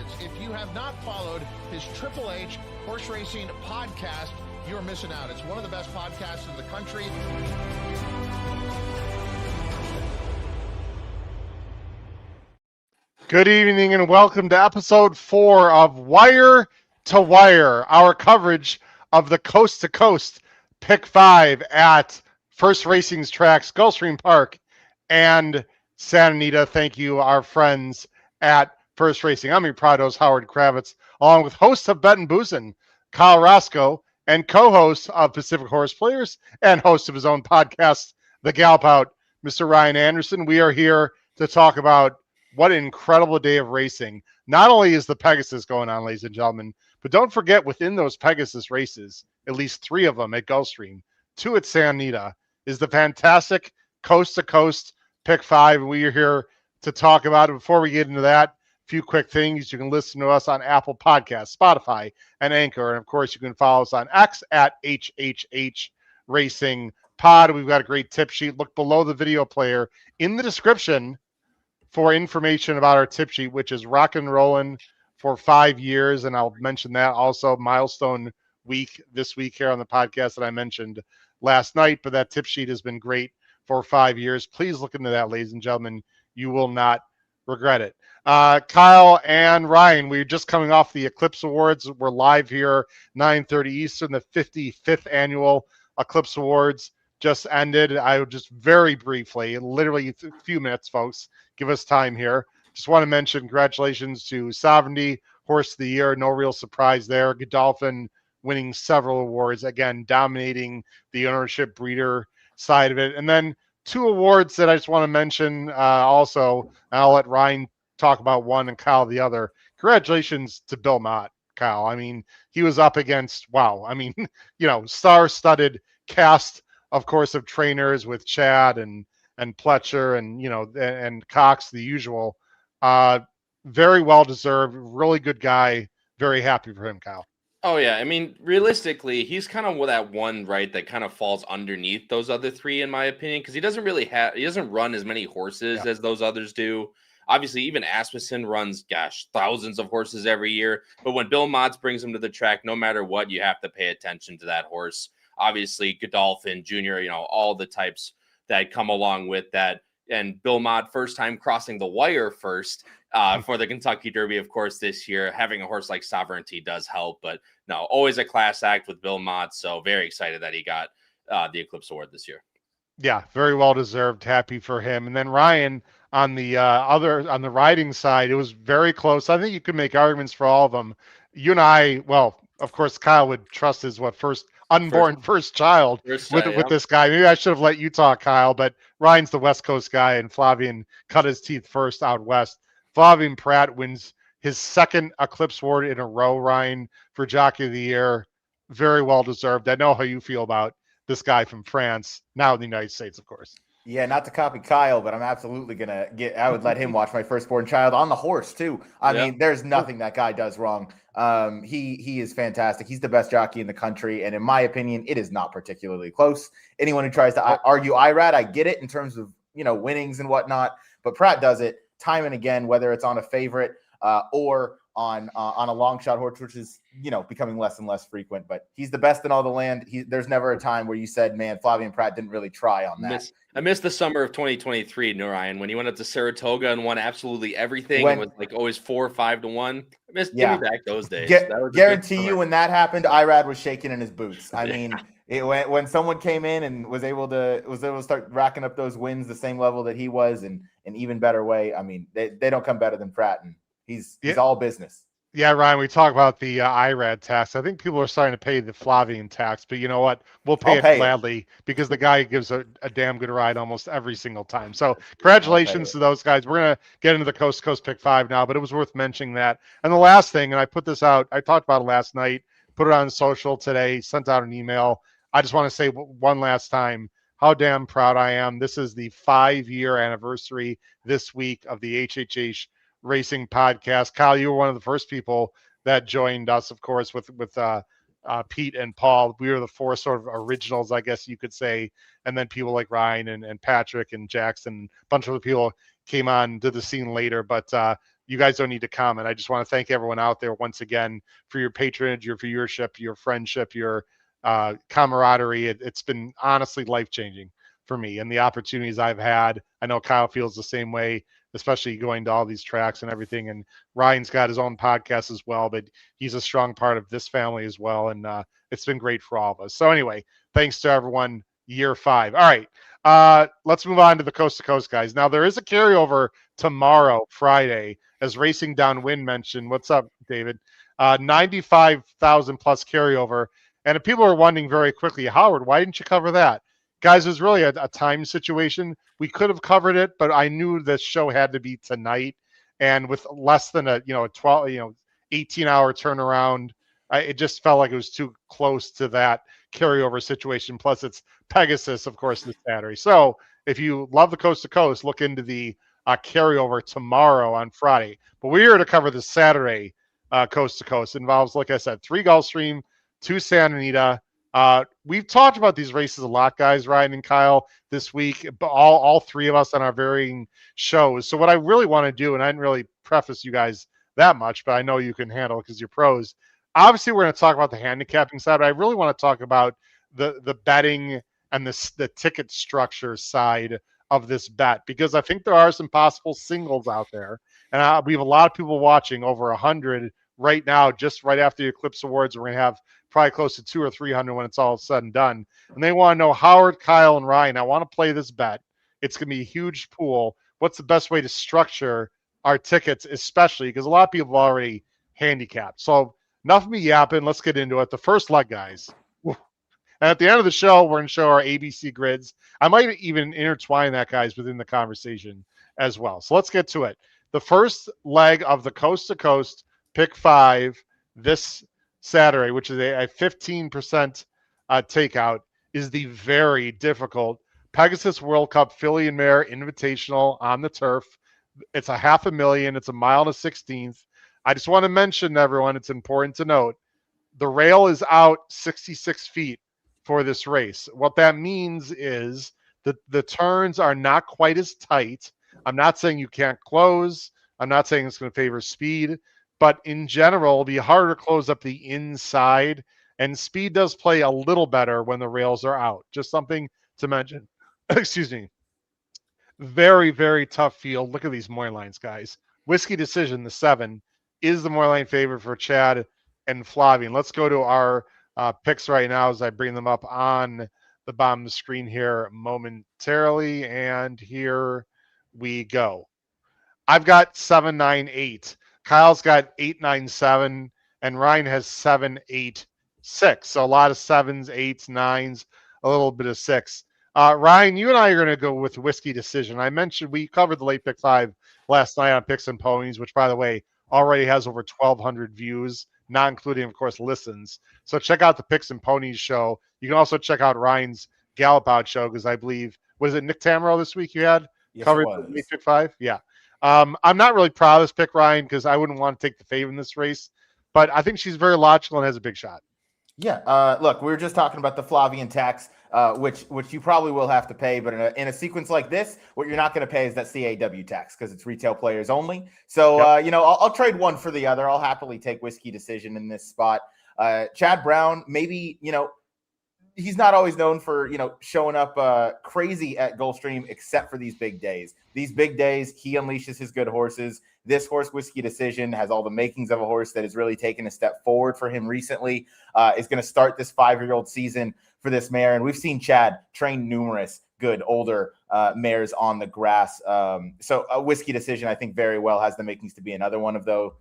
Kravitz. If you have not followed his Triple H horse racing podcast, you're missing out. It's one of the best podcasts in the country. Good evening and welcome to episode 4 of Wire to Wire, our coverage of the Coast to Coast Pick 5 at First Racing's tracks, Gulfstream Park and Santa Anita. Thank you, our friends at First Racing. I'm your proud host, Howard Kravitz, along with host of Bet and Boozin', Kyle Roscoe, and co-host of Pacific Horse Players and host of his own podcast, The Gallop Out, Mr. Ryan Anderson. We are here to talk about what an incredible day of racing. Not only is the Pegasus going on, ladies and gentlemen, but don't forget within those Pegasus races, at least 3 of them at Gulfstream, 2 at Santa Anita, is the fantastic Coast to Coast Pick 5. And we are here to talk about it. Before we get into that, a few quick things. You can listen to us on Apple Podcasts, Spotify, and Anchor. And of course, you can follow us on X at HHH Racing Pod. We've got a great tip sheet. Look below the video player in the description for information about our tip sheet, which is rock and rolling for 5 years. And I'll mention that also milestone week this week here on the podcast that I mentioned last night. But that tip sheet has been great for 5 years. Please look into that, ladies and gentlemen. You will not regret it. Kyle and Ryan, we're just coming off the Eclipse Awards. We're live here, 9:30 Eastern, the 55th annual Eclipse Awards just ended. I would just very briefly, literally a few minutes, folks, give us time here. Just want to mention congratulations to Sovereignty, Horse of the Year. No real surprise there. Godolphin winning several awards, again, dominating the ownership breeder side of it. And then 2 awards that I just want to mention also. I'll let Ryan talk about one and Kyle the other. Congratulations to Bill Mott, Kyle. I mean, he was up against, wow. I mean, star-studded cast, of course, of trainers with Chad and Pletcher and Cox, the usual. Very well deserved, really good guy. Very happy for him, Kyle. Oh yeah, I mean, realistically, he's kind of that one, right, that kind of falls underneath those other 3, in my opinion, because he doesn't run as many horses as those others do. Obviously, even Asmussen runs, thousands of horses every year. But when Bill Motz brings him to the track, no matter what, you have to pay attention to that horse. Obviously, Godolphin, Junior, all the types that come along with that. And Bill Mott, first time crossing the wire first for the Kentucky Derby, of course, this year. Having a horse like Sovereignty does help. But no, always a class act with Bill Mott. So very excited that he got the Eclipse Award this year. Yeah, very well deserved. Happy for him. And then Ryan, on the riding side, it was very close. I think you could make arguments for all of them. You and I, well, of course, Kyle would trust his first child with this guy. Maybe I should have let you talk, Kyle, but Ryan's the West Coast guy, and Flavien cut his teeth first out west. Flavien Prat wins his 2nd Eclipse Award in a row, Ryan, for Jockey of the Year. Very well deserved. I know how you feel about this guy from France, now in the United States, of course. Yeah, not to copy Kyle, but I'm absolutely I would let him watch my firstborn child on the horse too. I mean, there's nothing that guy does wrong. He is fantastic. He's the best jockey in the country. And in my opinion, it is not particularly close. Anyone who tries to argue IRAD, I get it in terms of, winnings and whatnot, but Prat does it time and again, whether it's on a favorite or on a long shot horse, which is, becoming less and less frequent, but he's the best in all the land. There's never a time where you said, man, Flavien Prat didn't really try on that. I missed the summer of 2023, Ryan, when he went up to Saratoga and won absolutely everything. It was like always 4 or 5 to 1. Give me back those days. Guarantee you when that happened, Irad was shaking in his boots. I mean, when someone came in and was able to start racking up those wins the same level that he was in an even better way. I mean, they don't come better than Prat, and he's all business. Yeah, Ryan, we talk about the IRAD tax. I think people are starting to pay the Flavien tax, but you know what? We'll pay it gladly because the guy gives a damn good ride almost every single time. So congratulations to those guys. We're going to get into the Coast to Coast Pick 5 now, but it was worth mentioning that. And the last thing, and I put this out, I talked about it last night, put it on social today, sent out an email. I just want to say one last time how damn proud I am. This is the 5-year anniversary this week of the HHH Racing podcast. Kyle, you were one of the first people that joined us, of course, with Pete and Paul. We were the 4 sort of originals, I guess you could say. And then people like Ryan and Patrick and Jackson, a bunch of other people came on to the scene later. But you guys don't need to comment. I just want to thank everyone out there once again for your patronage, your viewership, your friendship, your camaraderie. It's been honestly life-changing for me and the opportunities I've had. I know Kyle feels the same way, especially going to all these tracks and everything. And Ryan's got his own podcast as well, but he's a strong part of this family as well. And it's been great for all of us. So anyway, thanks to everyone. Year 5. All right. Let's move on to the coast to coast guys. Now there is a carryover tomorrow, Friday, as Racing Downwind mentioned. What's up, David? 95,000 plus carryover. And if people are wondering very quickly, Howard, why didn't you cover that? Guys, it was really a time situation. We could have covered it, but I knew this show had to be tonight. And with less than a 12, 18-hour turnaround, it just felt like it was too close to that carryover situation. Plus, it's Pegasus, of course, this Saturday. So if you love the coast to coast, look into the carryover tomorrow on Friday. But we're here to cover the Saturday coast to coast. It involves, like I said, 3 Gulfstream, 2 Santa Anita. We've talked about these races a lot, guys, Ryan and Kyle, this week, all 3 of us on our varying shows. So what I really want to do, and I didn't really preface you guys that much, but I know you can handle it because you're pros. Obviously, we're going to talk about the handicapping side, but I really want to talk about the betting and the ticket structure side of this bet, because I think there are some possible singles out there. And we have a lot of people watching, over 100 right now, just right after the Eclipse Awards. We're going to have probably close to 200 or 300 when it's all said and done. And they want to know, Howard, Kyle, and Ryan, I want to play this bet. It's going to be a huge pool. What's the best way to structure our tickets, especially because a lot of people have already handicapped. So enough of me yapping. Let's get into it. The first leg, guys. And at the end of the show, we're going to show our ABC grids. I might even intertwine that, guys, within the conversation as well. So let's get to it. The first leg of the Coast to Coast Pick 5 this Saturday, which is a 15% takeout, is the very difficult Pegasus World Cup Filly and Mare Invitational on the turf. It's a $500,000. It's a mile and a 16th. I just want to mention to everyone, it's important to note, the rail is out 66 feet for this race. What that means is that the turns are not quite as tight. I'm not saying you can't close. I'm not saying it's going to favor speed, but in general, it'll be harder to close up the inside, and speed does play a little better when the rails are out. Just something to mention. Excuse me. Very, very tough field. Look at these morning lines, guys. Whiskey Decision, the 7, is the morning line favorite for Chad and Flavien. Let's go to our picks right now as I bring them up on the bottom of the screen here momentarily. And here we go. I've got 7-9-8. Kyle's got 8-9-7, and Ryan has 7-8-6. So a lot of 7s, 8s, 9s, a little bit of 6. Ryan, you and I are going to go with Whiskey Decision. I mentioned we covered the late pick 5 last night on Picks and Ponies, which, by the way, already has over 1,200 views, not including, of course, listens. So check out the Picks and Ponies show. You can also check out Ryan's Gallop Out show, because I believe, was it Nick Tamero this week you had? Yes, covered the late pick 5? Yeah. I'm not really proud of this pick, Ryan, because I wouldn't want to take the fave in this race, but I think she's very logical and has a big shot. Yeah. Look, we were just talking about the Flavien tax, which you probably will have to pay, but in a sequence like this, what you're not going to pay is that CAW tax because it's retail players only. So, Yep. I'll trade one for the other. I'll happily take Whiskey Decision in this spot. Chad Brown, maybe, he's not always known for, showing up crazy at Gulfstream, except for these big days. These big days, he unleashes his good horses. This horse, Whiskey Decision, has all the makings of a horse that has really taken a step forward for him recently. Is going to start this 5-year-old season for this mare. And we've seen Chad train numerous good older mares on the grass. So a Whiskey Decision, I think, very well has the makings to be another one of those,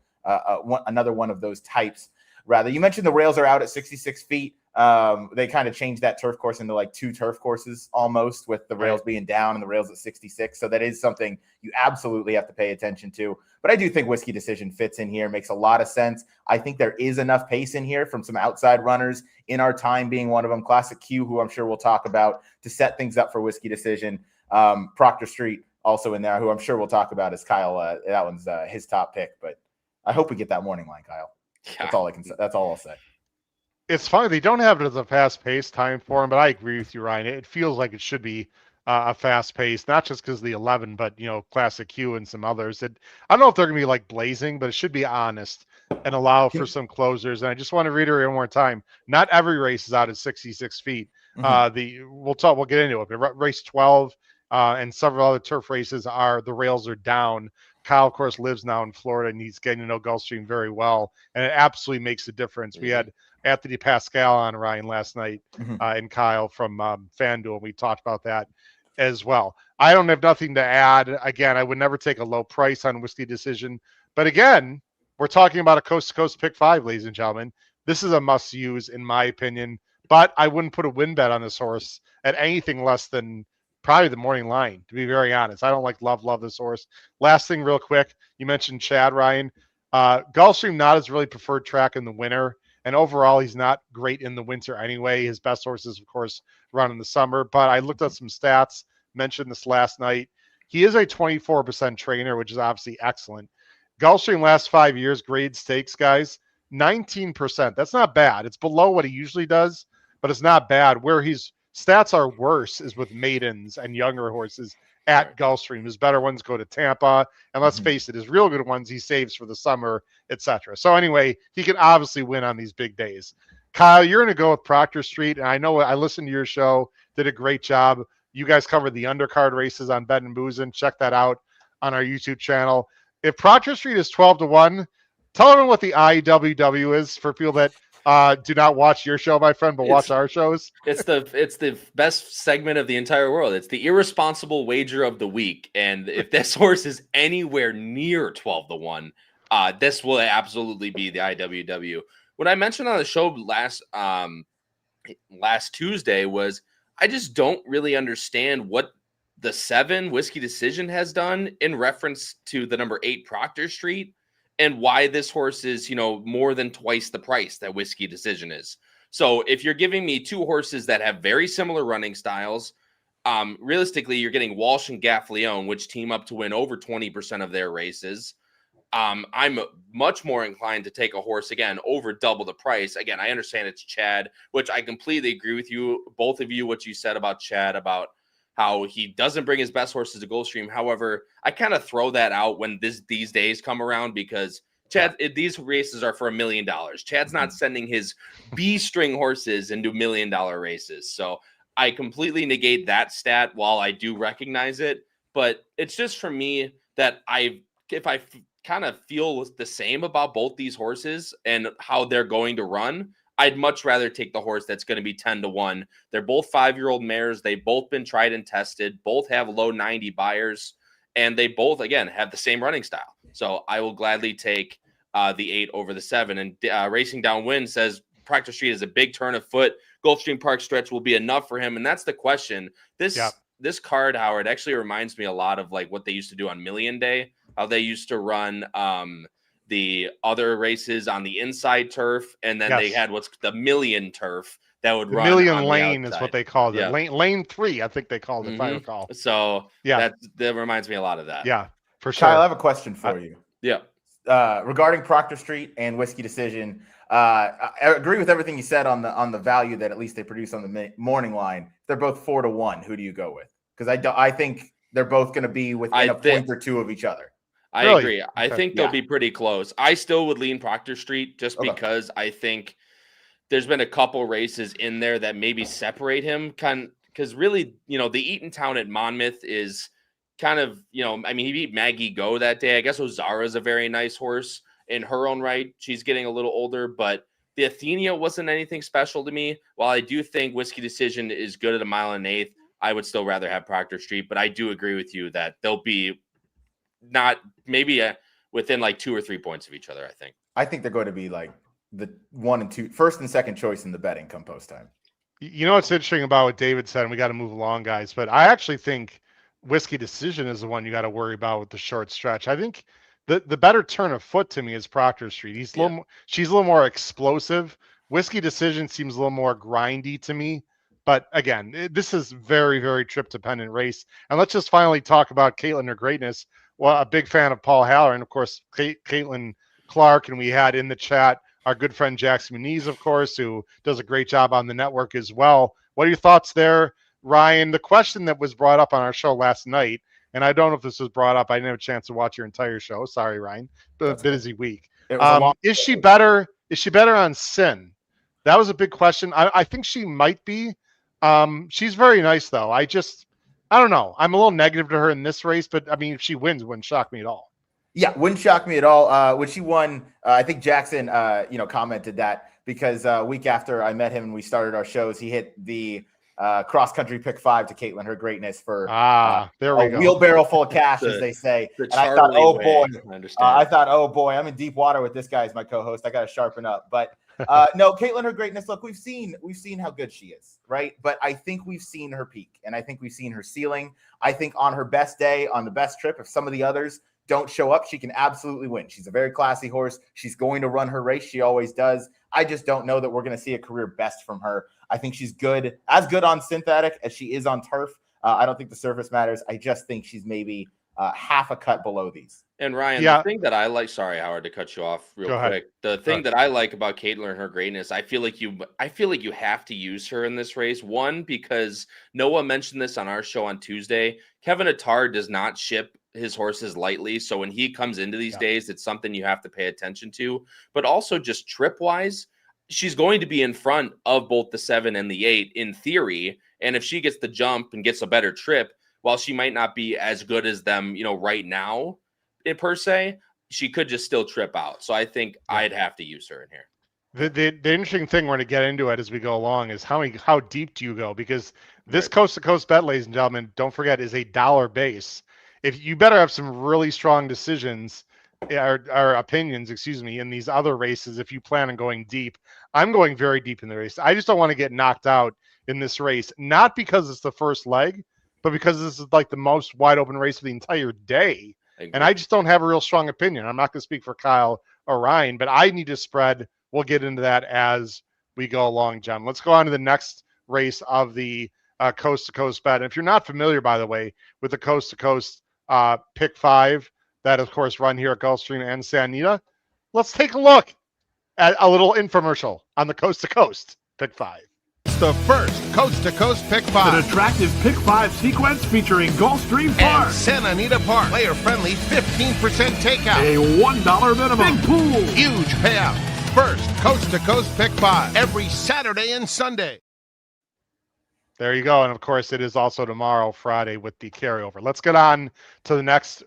types. Rather, you mentioned the rails are out at 66 feet. They kind of changed that turf course into like 2 turf courses almost, with the rails being down and the rails at 66. So that is something you absolutely have to pay attention to. But I do think Whiskey Decision fits in here, makes a lot of sense. I think there is enough pace in here from some outside runners, In Our Time being one of them, Classic Q, who I'm sure we'll talk about, to set things up for Whiskey Decision. Proctor Street also in there, who I'm sure we'll talk about, as Kyle. That one's his top pick. But I hope we get that morning line, Kyle. Yeah. That's all I can say. That's all I'll say. It's funny, they don't have it as a fast-paced time for him, but I agree with you, Ryan. It feels like it should be a fast pace, not just because of the 11, but Classic Q and some others. I don't know if they're going to be like blazing, but it should be honest and allow for some closers. And I just want to reiterate one more time: not every race is out at 66 feet. We'll get into it, but race 12 and several other turf races the rails are down. Kyle, of course, lives now in Florida, and he's getting to know Gulfstream very well, and it absolutely makes a difference. We had Anthony Pascal on Ryan last night, and Kyle from FanDuel, and we talked about that as well. I don't have nothing to add. Again, I would never take a low price on Whiskey Decision, but again, we're talking about a coast-to-coast pick 5, ladies and gentlemen. This is a must-use, in my opinion, but I wouldn't put a win bet on this horse at anything less than probably the morning line, to be very honest. I don't love this horse. Last thing real quick, you mentioned Chad, Ryan. Gulfstream not his really preferred track in the winter, and overall he's not great in the winter anyway. His best horses, of course, run in the summer, but I looked at some stats, mentioned this last night. He is a 24% trainer, which is obviously excellent. Gulfstream last 5 years, grade stakes, guys, 19%. That's not bad. It's below what he usually does, but it's not bad. Where his stats are worse is with maidens and younger horses at Gulfstream. His better ones go to Tampa, and let's face it, his real good ones he saves for the summer, etc. So anyway, he can obviously win on these big days. Kyle, you're going to go with Proctor Street, and I know I listened to your show, did a great job. You guys covered the undercard races on Bet and Boozin'. Check that out on our YouTube channel. If Proctor Street is 12-1, tell everyone what the IWW is for people that do not watch your show, my friend, but watch our shows. It's the best segment of the entire world. It's the irresponsible wager of the week. And if this horse is anywhere near 12-1, this will absolutely be the IWW. What I mentioned on the show last Tuesday was I just don't really understand what the 7 Whiskey Decision has done in reference to the number 8 Proctor Street, and why this horse is, more than twice the price that Whiskey Decision is. So if you're giving me 2 horses that have very similar running styles, realistically, you're getting Walsh and Gaffleone, which team up to win over 20% of their races. I'm much more inclined to take a horse, again, over double the price. Again, I understand it's Chad, which I completely agree with you, both of you, what you said about Chad, about how he doesn't bring his best horses to Gulfstream. However, I kind of throw that out when these days come around, because these races are for $1 million. Chad's not sending his B-string horses into $1 million races. So I completely negate that stat while I do recognize it. But it's just for me that if I kind of feel the same about both these horses and how they're going to run, I'd much rather take the horse that's going to be 10-1. They're both 5-year-old mares. They've both been tried and tested. Both have low 90 buyers, and they both, again, have the same running style. So I will gladly take the 8 over the 7. And Racing Downwind says Proctor Street is a big turn of foot. Gulfstream Park stretch will be enough for him, and that's the question. This card, Howard, actually reminds me a lot of like what they used to do on Million Day, how they used to run the other races on the inside turf, and then they had what's the Million turf that would run. Million Lane is what they called it. Lane 3, I think they called it, if I recall. So that reminds me a lot of that. Yeah, for sure. Kyle, I have a question for you. Yeah. Regarding Proctor Street and Whiskey Decision, I agree with everything you said on the value that at least they produce on the morning line. They're both 4-1. Who do you go with? Because I think they're both going to be within a point or two of each other. I agree. I think they'll be pretty close. I still would lean Proctor Street just because I think there's been a couple races in there that maybe separate him. Because really, the Eatontown at Monmouth is kind of, he beat Maggie Go that day. I guess Ozara is a very nice horse in her own right. She's getting a little older, but the Athenia wasn't anything special to me. While I do think Whiskey Decision is good at 1 1/8, I would still rather have Proctor Street. But I do agree with you that they'll be not maybe within like 2 or 3 points of each other. I think they're going to be like the 1 and 2, first and second choice in the betting come post time. You know what's interesting about what David said, and we got to move along, guys, but I actually think Whiskey Decision is the one you got to worry about with the short stretch. I think the better turn of foot to me is Proctor Street. She's a little more explosive. Whiskey Decision seems a little more grindy to me. But again, this is very, very trip dependent race. And let's just finally talk about Caitlin, her greatness. Well, a big fan of Paul Haller, and of course, Caitlin Clark, and we had in the chat our good friend Jackson Muniz, of course, who does a great job on the network as well. What are your thoughts there, Ryan, the question that was brought up on our show last night, and I don't know if this was brought up. I didn't have a chance to watch your entire show. Sorry, Ryan. Busy week. It was a long Is she better? Is she better on Sin? That was a big question. I think she might be. She's very nice, though. I don't know. I'm a little negative to her in this race, but I mean, if she wins, it wouldn't shock me at all. Yeah, wouldn't shock me at all. When she won, I think Jackson, commented that because week after I met him and we started our shows, he hit the cross country pick 5 to Caitlin Her Greatness for there we go. Wheelbarrow full of cash, as they say. And I thought, oh boy, I'm in deep water with this guy as my co-host. I got to sharpen up. But no, Caitlin Her Greatness. Look, we've seen how good she is, right? But I think we've seen her peak, and I think we've seen her ceiling. I think on her best day, on the best trip, if some of the others don't show up, she can absolutely win. She's a very classy horse. She's going to run her race. She always does. I just don't know that we're going to see a career best from her. I think she's as good on synthetic as she is on turf. I don't think the surface matters. I just think she's maybe half a cut below these. And Ryan, the thing that I like, sorry, Howard, to cut you off real quick. The thing that I like about Caitlin and Her Greatness, I feel like you have to use her in this race. One, because Noah mentioned this on our show on Tuesday. Kevin Attard does not ship his horses lightly. So when he comes into these days, it's something you have to pay attention to. But also just trip wise, she's going to be in front of both the 7 and the 8 in theory. And if she gets the jump and gets a better trip, while she might not be as good as them, right now, per se, she could just still trip out. So I think I'd have to use her in here. The interesting thing we're going to get into it as we go along is how deep do you go? Because this coast to coast bet, ladies and gentlemen, don't forget, is $1 base. If you better have some really strong decisions or opinions, in these other races, if you plan on going deep. I'm going very deep in the race. I just don't want to get knocked out in this race, not because it's the first leg, but because this is like the most wide open race of the entire day. And I just don't have a real strong opinion. I'm not going to speak for Kyle or Ryan, but I need to spread. We'll get into that as we go along, John. Let's go on to the next race of the coast to coast bet. And if you're not familiar, by the way, with the coast to coast pick 5, that of course run here at Gulfstream and Santa Anita, let's take a look at a little infomercial on the coast to coast pick 5. It's the first coast to coast pick 5. An attractive pick 5 sequence featuring Gulfstream Park and Santa Anita Park. Player friendly 15% takeout. A $1 minimum. Big pool. Huge payout. First coast to coast pick 5 every Saturday and Sunday. There you go. And of course, it is also tomorrow, Friday, with the carryover. Let's get on to the next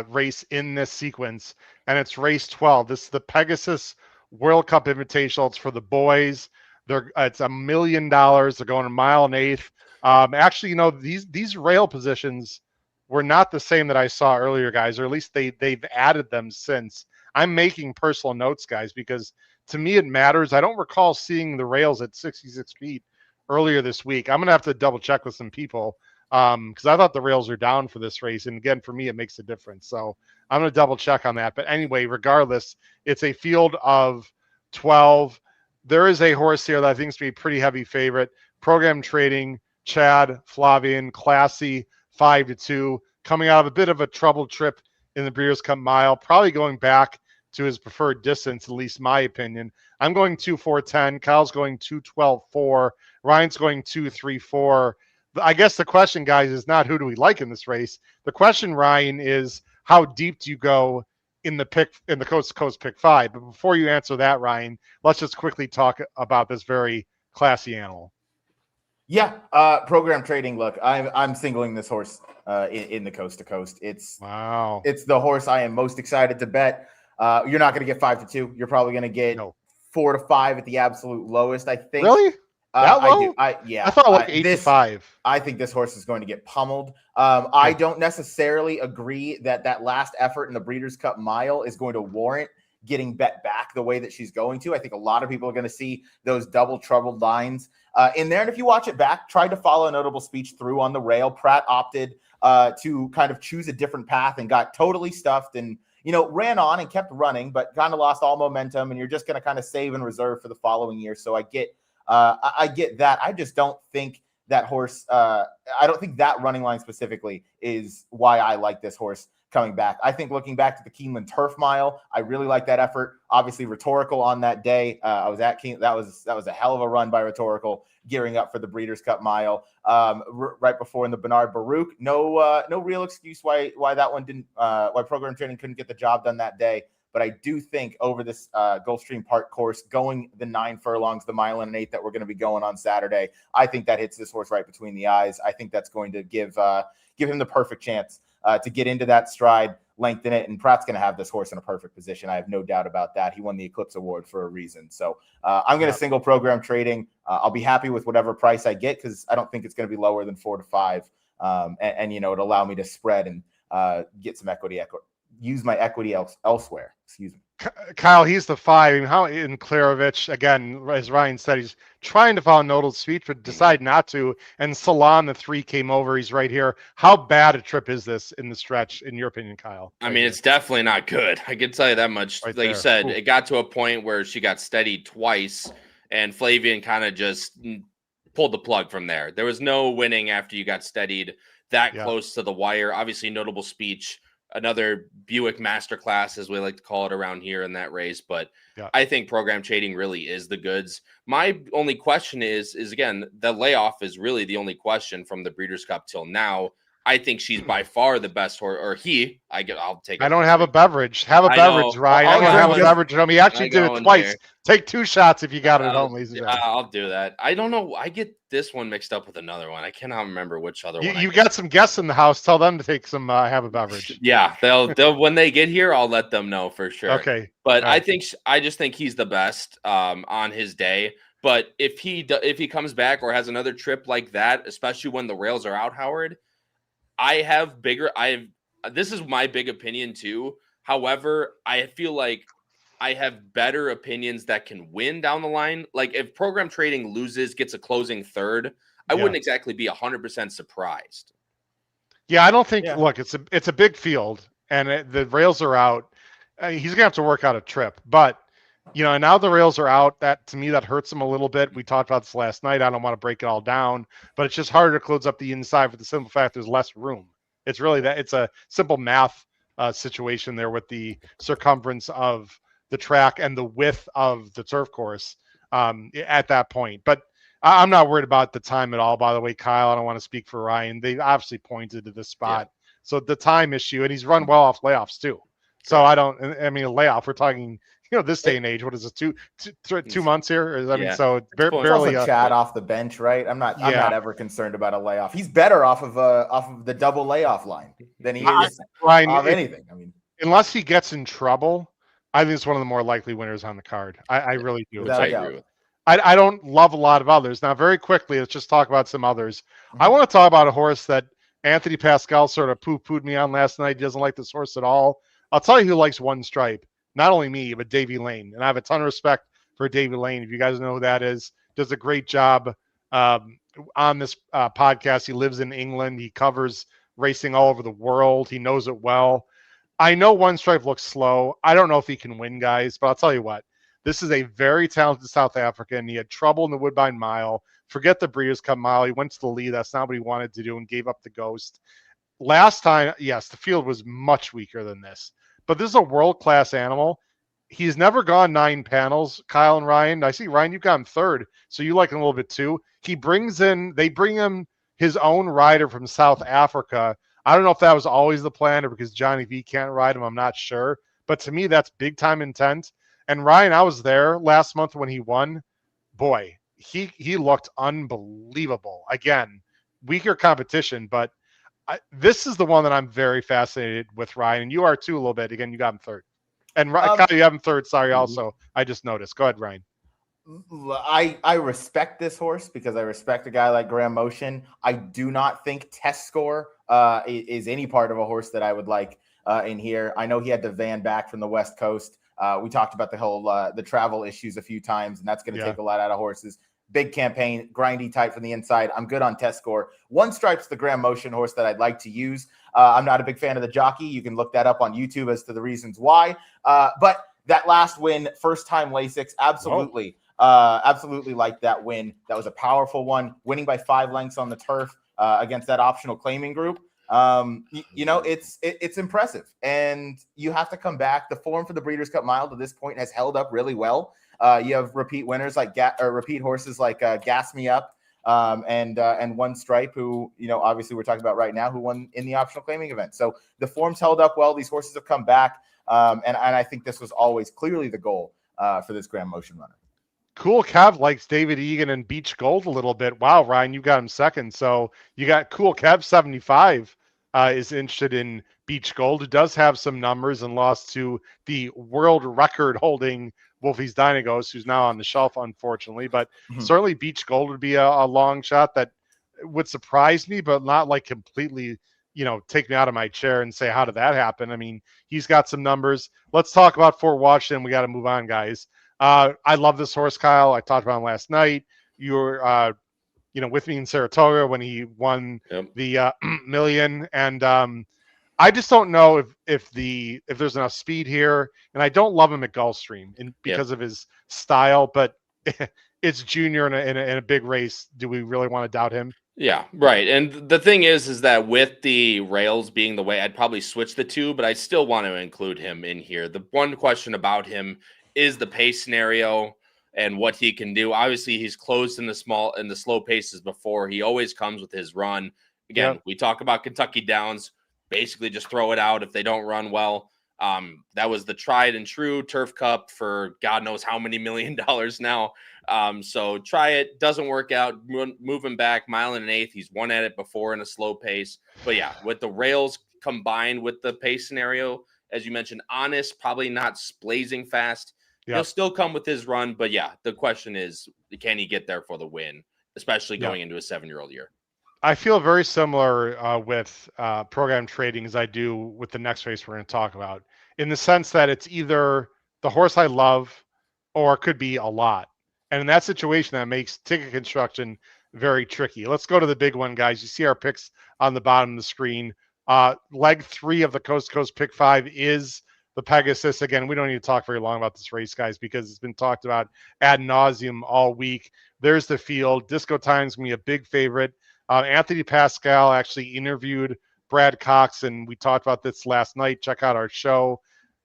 race in this sequence. And it's race 12. This is the Pegasus World Cup Invitational. It's for the boys. It's $1 million. They're going a mile and eighth. Actually, these rail positions were not the same that I saw earlier, guys, or at least they've added them since. I'm making personal notes, guys, because to me it matters. I don't recall seeing the rails at 66 feet earlier this week. I'm going to have to double check with some people because I thought the rails are down for this race. And again, for me, it makes a difference. So I'm going to double check on that. But anyway, regardless, it's a field of 12. There is a horse here that I think is going to be a pretty heavy favorite. Program Trading, Chad Flavian, classy, 5-2, coming out of a bit of a troubled trip in the Breeders' Cup Mile, probably going back to his preferred distance, at least my opinion. I'm going 2-4-10. Kyle's going 2-12-4. Ryan's going 2-3-4. I guess the question, guys, is not who do we like in this race. The question, Ryan, is how deep do you go in the coast to coast pick 5? But before you answer that, Ryan, let's just quickly talk about this very classy animal. Yeah, Program Trading. Look, I'm singling this horse in the coast to coast. It's the horse I am most excited to bet. You're not going to get 5-2. You're probably going to get 4-5 at the absolute lowest, I think. Really? That low? I thought like 8-5. I think this horse is going to get pummeled. I don't necessarily agree that last effort in the Breeders' Cup Mile is going to warrant getting bet back the way that she's going to. I think a lot of people are going to see those double troubled lines in there. And if you watch it back, tried to follow a notable speech through on the rail. Pratt opted to kind of choose a different path and got totally stuffed and, ran on and kept running, but kind of lost all momentum. And you're just going to kind of save and reserve for the following year. So I get that. I just don't think that horse, I don't think that running line specifically is why I like this horse coming back. I think looking back to the Keeneland Turf Mile, I really like that effort. Obviously, Rhetorical on that day. I was at Keeneland. That was a hell of a run by Rhetorical, gearing up for the Breeders' Cup Mile. Right before in the Bernard Baruch. No real excuse why that one didn't. Why Program Trading couldn't get the job done that day. But I do think over this Gulfstream Park course, going the 9 furlongs, the mile and an 8 that we're going to be going on Saturday, I think that hits this horse right between the eyes. I think that's going to give him the perfect chance to get into that stride, lengthen it, and Pratt's going to have this horse in a perfect position. I have no doubt about that. He won the Eclipse Award for a reason. So I'm going to single Program Trading. I'll be happy with whatever price I get because I don't think it's going to be lower than 4 to 5. And it'll allow me to spread and get some equity. Use my equity elsewhere. Excuse me. Kyle, he's the 5. I mean, how in Klarovich, again, as Ryan said, he's trying to follow Nodal's speech, but decided not to. And Salon, the 3, came over. He's right here. How bad a trip is this in the stretch, in your opinion, Kyle? I mean, it's definitely not good. I can tell you that much. Right like you there. said, it got to a point where she got steadied twice, and Flavian kind of just pulled the plug from there. There was no winning after you got steadied that close to the wire. Obviously, notable speech. Another Buick masterclass, as we like to call it around here in that race. But I think Program Trading really is the goods. My only question is again, the layoff is really the only question from the Breeders' Cup till now. I think she's by far the best horse, or I'll take it. I don't have a beverage. Have a beverage, Ryan. I don't have a beverage at home. He actually did it twice. Take 2 shots if you got it at home, ladies and gentlemen. I'll do that. I don't know. I get this one mixed up with another one. I cannot remember which other one. You got some guests in the house. Tell them to take some, have a beverage. Yeah, they'll when they get here, I'll let them know for sure. Okay. But I just think he's the best on his day. But if he comes back or has another trip like that, especially when the rails are out, Howard, this is my big opinion too. However, I feel like I have better opinions that can win down the line. Like if Program Trading loses, gets a closing third, I wouldn't exactly be 100% surprised. Yeah, I don't think. Yeah. Look, it's a big field, and the rails are out. He's gonna have to work out a trip, but now the rails are out. That to me, that hurts him a little bit. We talked about this last night. I don't want to break it all down, but it's just harder to close up the inside for the simple fact there's less room. It's really that. It's a simple math situation there with the circumference of the track and the width of the turf course at that point. But I'm not worried about the time at all, by the way, Kyle. I don't want to speak for Ryan. They obviously pointed to this spot. Yeah. So the time issue, and he's run well off layoffs too. So a layoff, we're talking, this day and age, what is it, 2 months here? So barely a Chad off the bench, right? I'm not ever concerned about a layoff. He's better off of the double layoff line than he is of anything. I mean, unless he gets in trouble, I think it's one of the more likely winners on the card. I really do. I agree with. I don't love a lot of others. Now, very quickly, let's just talk about some others. Mm-hmm. I want to talk about a horse that Anthony Pascal sort of poo-pooed me on last night. He doesn't like this horse at all. I'll tell you who likes One Stripe. Not only me, but Davey Lane. And I have a ton of respect for Davey Lane. If you guys know who that is, does a great job on this podcast. He lives in England. He covers racing all over the world. He knows it well. I know One Stripe looks slow. I don't know if he can win, guys, but I'll tell you what. This is a very talented South African. He had trouble in the Woodbine Mile. Forget the Breeders' Cup Mile. He went to the lead. That's not what he wanted to do and gave up the ghost. Last time, yes, the field was much weaker than this. But this is a world-class animal. He's never gone 9 panels, Kyle and Ryan. I see, Ryan, you've got him third, so you like him a little bit too. They bring him his own rider from South Africa. I don't know if that was always the plan or because Johnny V can't ride him. I'm not sure. But to me, that's big-time intent. And Ryan, I was there last month when he won. Boy, he looked unbelievable. Again, weaker competition, but this is the one that I'm very fascinated with, Ryan. And you are too a little bit. Again, you got him third. And Kyle, you have him third. Sorry, also. I just noticed. Go ahead, Ryan. I respect this horse because I respect a guy like Graham Motion. I do not think test score is any part of a horse that I would like in here. I know he had to van back from the West Coast. We talked about the whole the travel issues a few times, and that's going to take a lot out of horses. Big campaign, grindy type from the inside. I'm good on test score. One Stripe's the Graham Motion horse that I'd like to use. I'm not a big fan of the jockey. You can look that up on YouTube as to the reasons why. But that last win, first time Lasix, absolutely. Absolutely like that win. That was a powerful one. Winning by 5 lengths on the turf against that optional claiming group. It's impressive, and you have to come back. The form for the Breeders' Cup Mile to this point has held up really well. You have repeat winners like repeat horses like Gas Me Up and One Stripe, who obviously we're talking about right now, who won in the optional claiming event. So the form's held up well. These horses have come back, and I think this was always clearly the goal for this Grand Motion runner. Cool Kev likes David Egan and Beach Gold a little bit. Wow, Ryan, you got him second. So you got Cool Kev 75 is interested in Beach Gold, who does have some numbers and lost to the world record holding Wolfie's Dynagos, who's now on the shelf, unfortunately. But certainly Beach Gold would be a long shot that would surprise me, but not like completely, take me out of my chair and say, how did that happen? I mean, he's got some numbers. Let's talk about Fort Washington. We got to move on, guys. I love this horse, Kyle. I talked about him last night. You were, with me in Saratoga when he won the million. And I just don't know if there's enough speed here. And I don't love him at Gulfstream because of his style. But it's Junior in a big race. Do we really want to doubt him? Yeah, right. And the thing is that with the rails being the way, I'd probably switch the two, but I still want to include him in here. The one question about him is the pace scenario and what he can do. Obviously, he's closed in the slow paces before. He always comes with his run. Again, we talk about Kentucky Downs, basically just throw it out if they don't run well. That was the tried and true Turf Cup for God knows how many $1 million now. So try it. Doesn't work out. Move him back 1 1/8. He's won at it before in a slow pace. But yeah, with the rails combined with the pace scenario, as you mentioned, Honest, probably not blazing fast. He'll still come with his run, but yeah, the question is, can he get there for the win, especially going into a 7-year-old year? I feel very similar with program trading as I do with the next race we're going to talk about, in the sense that it's either the horse I love or it could be a lot. And in that situation, that makes ticket construction very tricky. Let's go to the big one, guys. You see our picks on the bottom of the screen. Leg 3 of the Coast to Coast Pick 5 is the Pegasus. Again, we don't need to talk very long about this race, guys, because it's been talked about ad nauseum all week. There's the field. Disco Time's going to be a big favorite. Anthony Pascal actually interviewed Brad Cox, and we talked about this last night. Check out our show.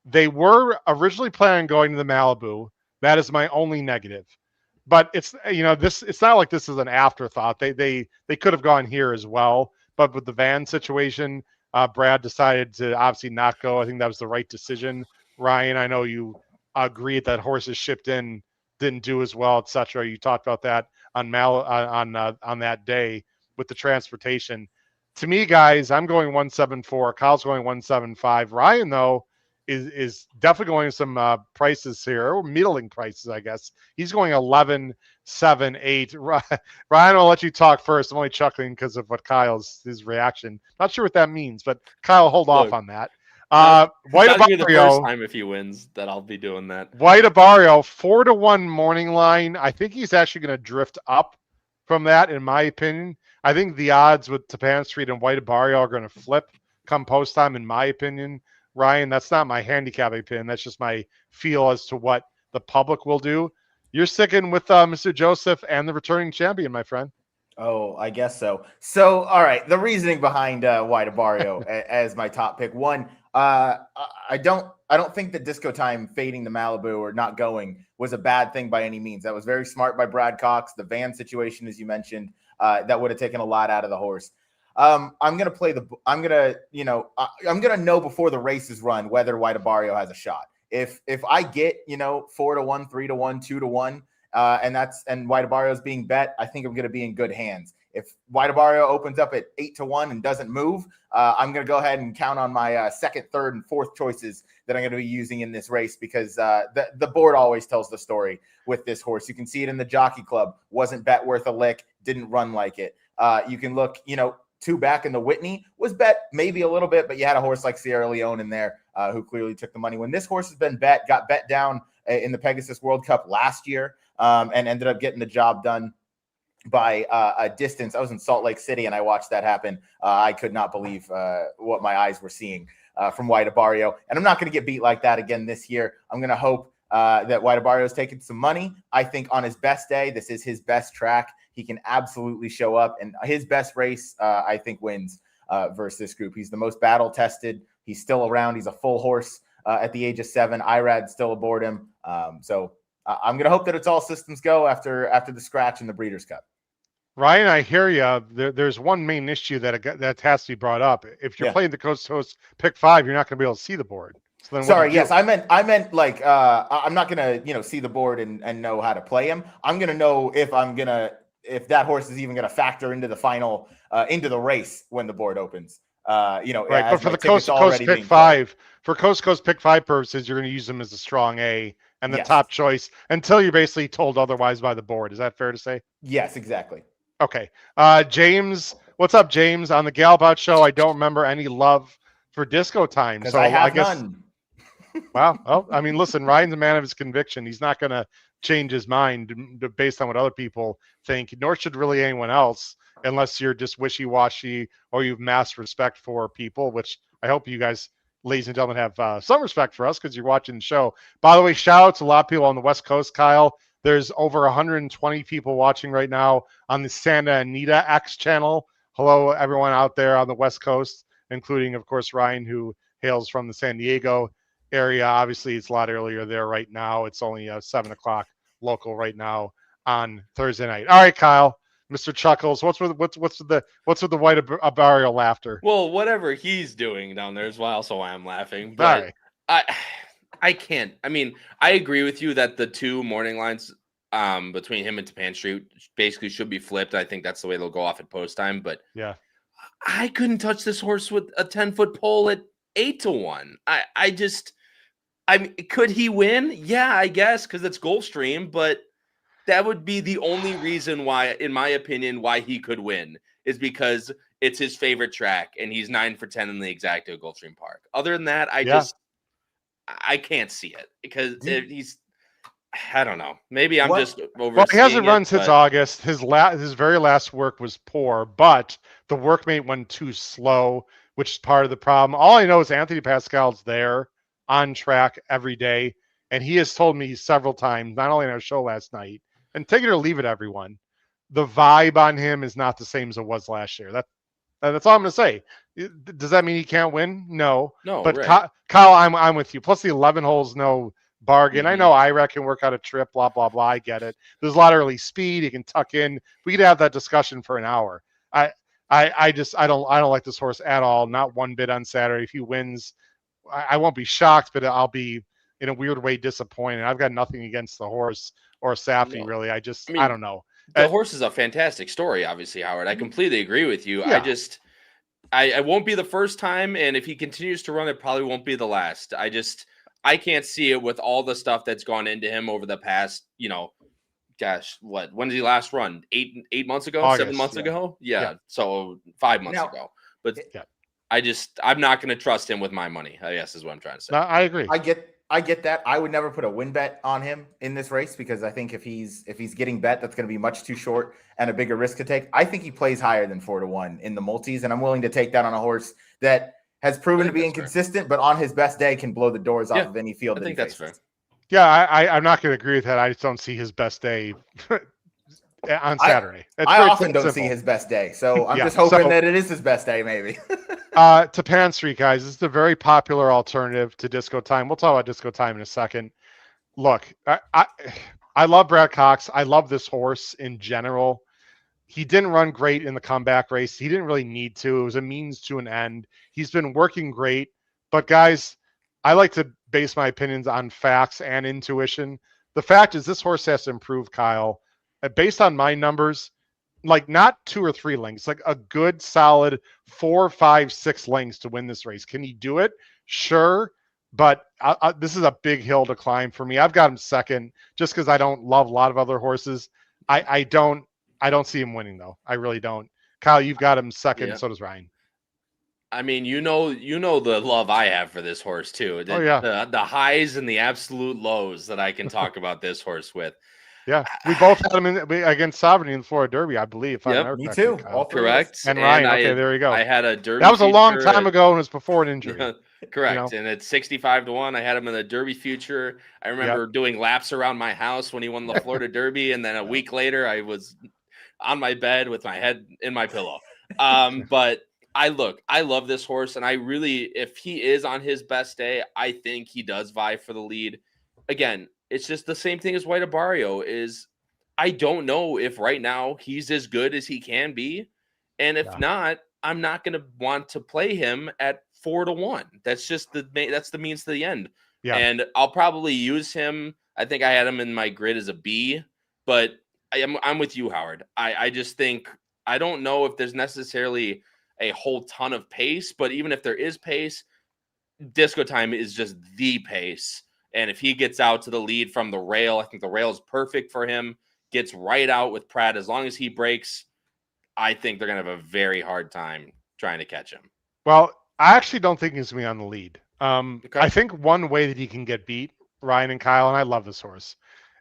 They were originally planning on going to the Malibu. That is my only negative. But it's it's not like this is an afterthought. They could have gone here as well. But with the van situation, Brad decided to obviously not go. I think that was the right decision. Ryan, I know you agreed that horses shipped in didn't do as well, etc. You talked about that on that day with the transportation. To me, guys, I'm going 174. Kyle's going 175. Ryan, though, is definitely going some prices here, or middling prices, I guess. He's going 11, 7, 8. Ryan, I'll let you talk first. I'm only chuckling because of what his reaction. Not sure what that means, but Kyle, hold off on that. White Abarrio, the first time if he wins that I'll be doing that. White Abarrio, 4-1 morning line. I think he's actually going to drift up from that, in my opinion. I think the odds with Tappan Street and White Abarrio are going to flip come post time, in my opinion. Ryan, that's not my handicap opinion. That's just my feel as to what the public will do. You're sticking with Mr. Joseph and the returning champion, my friend. Oh, I guess so. So, all right. The reasoning behind White Abarrio as my top pick. One, I don't think that Disco Time fading the Malibu or not going was a bad thing by any means. That was very smart by Brad Cox. The van situation, as you mentioned, that would have taken a lot out of the horse. I'm gonna know before the race is run whether White Abarrio has a shot. If I get 4-1, 3-1, 2-1, and White Abarrio is being bet, I think I'm gonna be in good hands. If White Abarrio opens up at 8-1 and doesn't move, I'm gonna go ahead and count on my second, third, and fourth choices that I'm gonna be using in this race, because the board always tells the story with this horse. You can see it in the Jockey Club. Wasn't bet worth a lick. Didn't run like it. You can look, 2 back in the Whitney was bet maybe a little bit, but you had a horse like Sierra Leone in there who clearly took the money. When this horse has been got bet down in the Pegasus World Cup last year and ended up getting the job done by a distance. I was in Salt Lake City and I watched that happen. I could not believe what my eyes were seeing from White Abarrio. And I'm not going to get beat like that again this year. I'm going to hope that White Abarrio is taking some money. I think on his best day, this is his best track. He can absolutely show up, and his best race, I think, wins. versus this group. He's the most battle tested. He's still around. He's a full horse at the age of 7. Irad's still aboard him. So I'm going to hope that it's all systems go after the scratch in the Breeders' Cup. Ryan, I hear you. There's one main issue that has to be brought up. If you're playing the Coast to Coast Pick 5, you're not going to be able to see the board. So sorry, yes, I meant like I'm not going to see the board and know how to play him. I'm going to know if if that horse is even going to factor into the final into the race when the board opens. Right, but for the Coast to Coast Pick 5, for Coast to Coast Pick 5 purposes, you're going to use them as a strong A and the top choice until you're basically told otherwise by the board. Is that fair to say? Yes, exactly. Okay. James, what's up, James? On the Galabout show, I don't remember any love for Disco Time. So I guess none. Wow. Well, I mean, listen, Ryan's a man of his conviction. He's not going to change his mind based on what other people think, nor should really anyone else, unless you're just wishy-washy or you've mass respect for people, which I hope you guys, ladies and gentlemen, have some respect for us because you're watching the show. By the way, shout out to a lot of people on the West Coast, Kyle. There's over 120 people watching right now on the Santa Anita X channel. Hello, everyone out there on the West Coast, including, of course, Ryan, who hails from the San Diego area. Obviously, it's a lot earlier there right now. It's only 7 o'clock local right now on Thursday night. All right, Kyle, Mr. Chuckles, what's with the white Abario laughter? Well, whatever he's doing down there is also why I'm laughing. But I can't. I mean, I agree with you that the 2 morning lines between him and Tapan Street basically should be flipped. I think that's the way they'll go off at post time. But yeah, I couldn't touch this horse with a 10-foot pole at 8-1. I mean, could he win? Yeah, I guess, because it's Gulfstream, but that would be the only reason why, in my opinion, why he could win is because it's his favorite track and he's 9 for 10 in the Exacto Gulfstream Park. Other than that, I can't see it because I don't know. Maybe I'm just over. Well, he hasn't run since August. His very last work was poor, but the workmate went too slow, which is part of the problem. All I know is Anthony Pascal's there on track every day, and he has told me several times, not only in our show last night, and take it or leave it, everyone, the vibe on him is not the same as it was last year. That's all I'm going to say. Does that mean he can't win? No. But right. Kyle, I'm with you. Plus the 11 holes, no bargain. Mm-hmm. I know Ira can work out a trip, blah, blah, blah. I get it. There's a lot of early speed. He can tuck in. We could have that discussion for an hour. I don't like this horse at all. Not one bit on Saturday. If he wins, I won't be shocked, but I'll be in a weird way disappointed. I've got nothing against the horse or Safi, really. I don't know. The horse is a fantastic story, obviously, Howard. I completely agree with you. Yeah. I won't be the first time, and if he continues to run, it probably won't be the last. I can't see it with all the stuff that's gone into him over the past, when did he last run? 8 months ago? August, 7 months ago? Yeah. So 5 months ago. But I'm not going to trust him with my money, I guess is what I'm trying to say. No, I agree. I get that. I would never put a win bet on him in this race because I think if he's getting bet, that's going to be much too short and a bigger risk to take. I think he plays higher than 4-1 in the multis, and I'm willing to take that on a horse that has proven to be inconsistent, but on his best day can blow the doors off of any field. I think that's fair. Yeah, I'm not going to agree with that. I just don't see his best day on Saturday. I often don't see his best day, so I'm just hoping that it is his best day, maybe. Tapan Street, guys, this is a very popular alternative to Disco Time. We'll talk about Disco Time in a second. Look, I love Brad Cox. I love this horse in general. He didn't run great in the comeback race. He didn't really need to. It was a means to an end. He's been working great. But, guys, I like to base my opinions on facts and intuition. The fact is this horse has to improve, Kyle. Based on my numbers, like not 2 or 3 lengths, like a good solid 4, 5, 6 lengths to win this race. Can he do it? Sure. But this is a big hill to climb for me. I've got him second just because I don't love a lot of other horses. I don't see him winning though. I really don't. Kyle, you've got him second. Yeah. So does Ryan. I mean, you know the love I have for this horse too. The highs and the absolute lows that I can talk about this horse with. Yeah, we both had him against Sovereignty in the Florida Derby, I believe. Me too. All correct. And Ryan, okay, there you go. I had a Derby. That was a long time ago, and it was before an injury. Correct. And at 65-1, I had him in the Derby Future. I remember doing laps around my house when he won the Florida Derby, and then a week later, I was on my bed with my head in my pillow. But I love this horse, and I really, if he is on his best day, I think he does vie for the lead. Again, it's just the same thing as White Abarrio is. I don't know if right now he's as good as he can be, and if not, I'm not going to want to play him at 4-1. That's just the means to the end. Yeah. And I'll probably use him. I think I had him in my grid as a B, but I'm with you, Howard. I just think I don't know if there's necessarily a whole ton of pace, but even if there is pace, Disco Time is just the pace. And if he gets out to the lead from the rail, I think the rail is perfect for him. Gets right out with Pratt. As long as he breaks, I think they're going to have a very hard time trying to catch him. Well, I actually don't think he's going to be on the lead. Okay. I think one way that he can get beat, Ryan and Kyle, and I love this horse.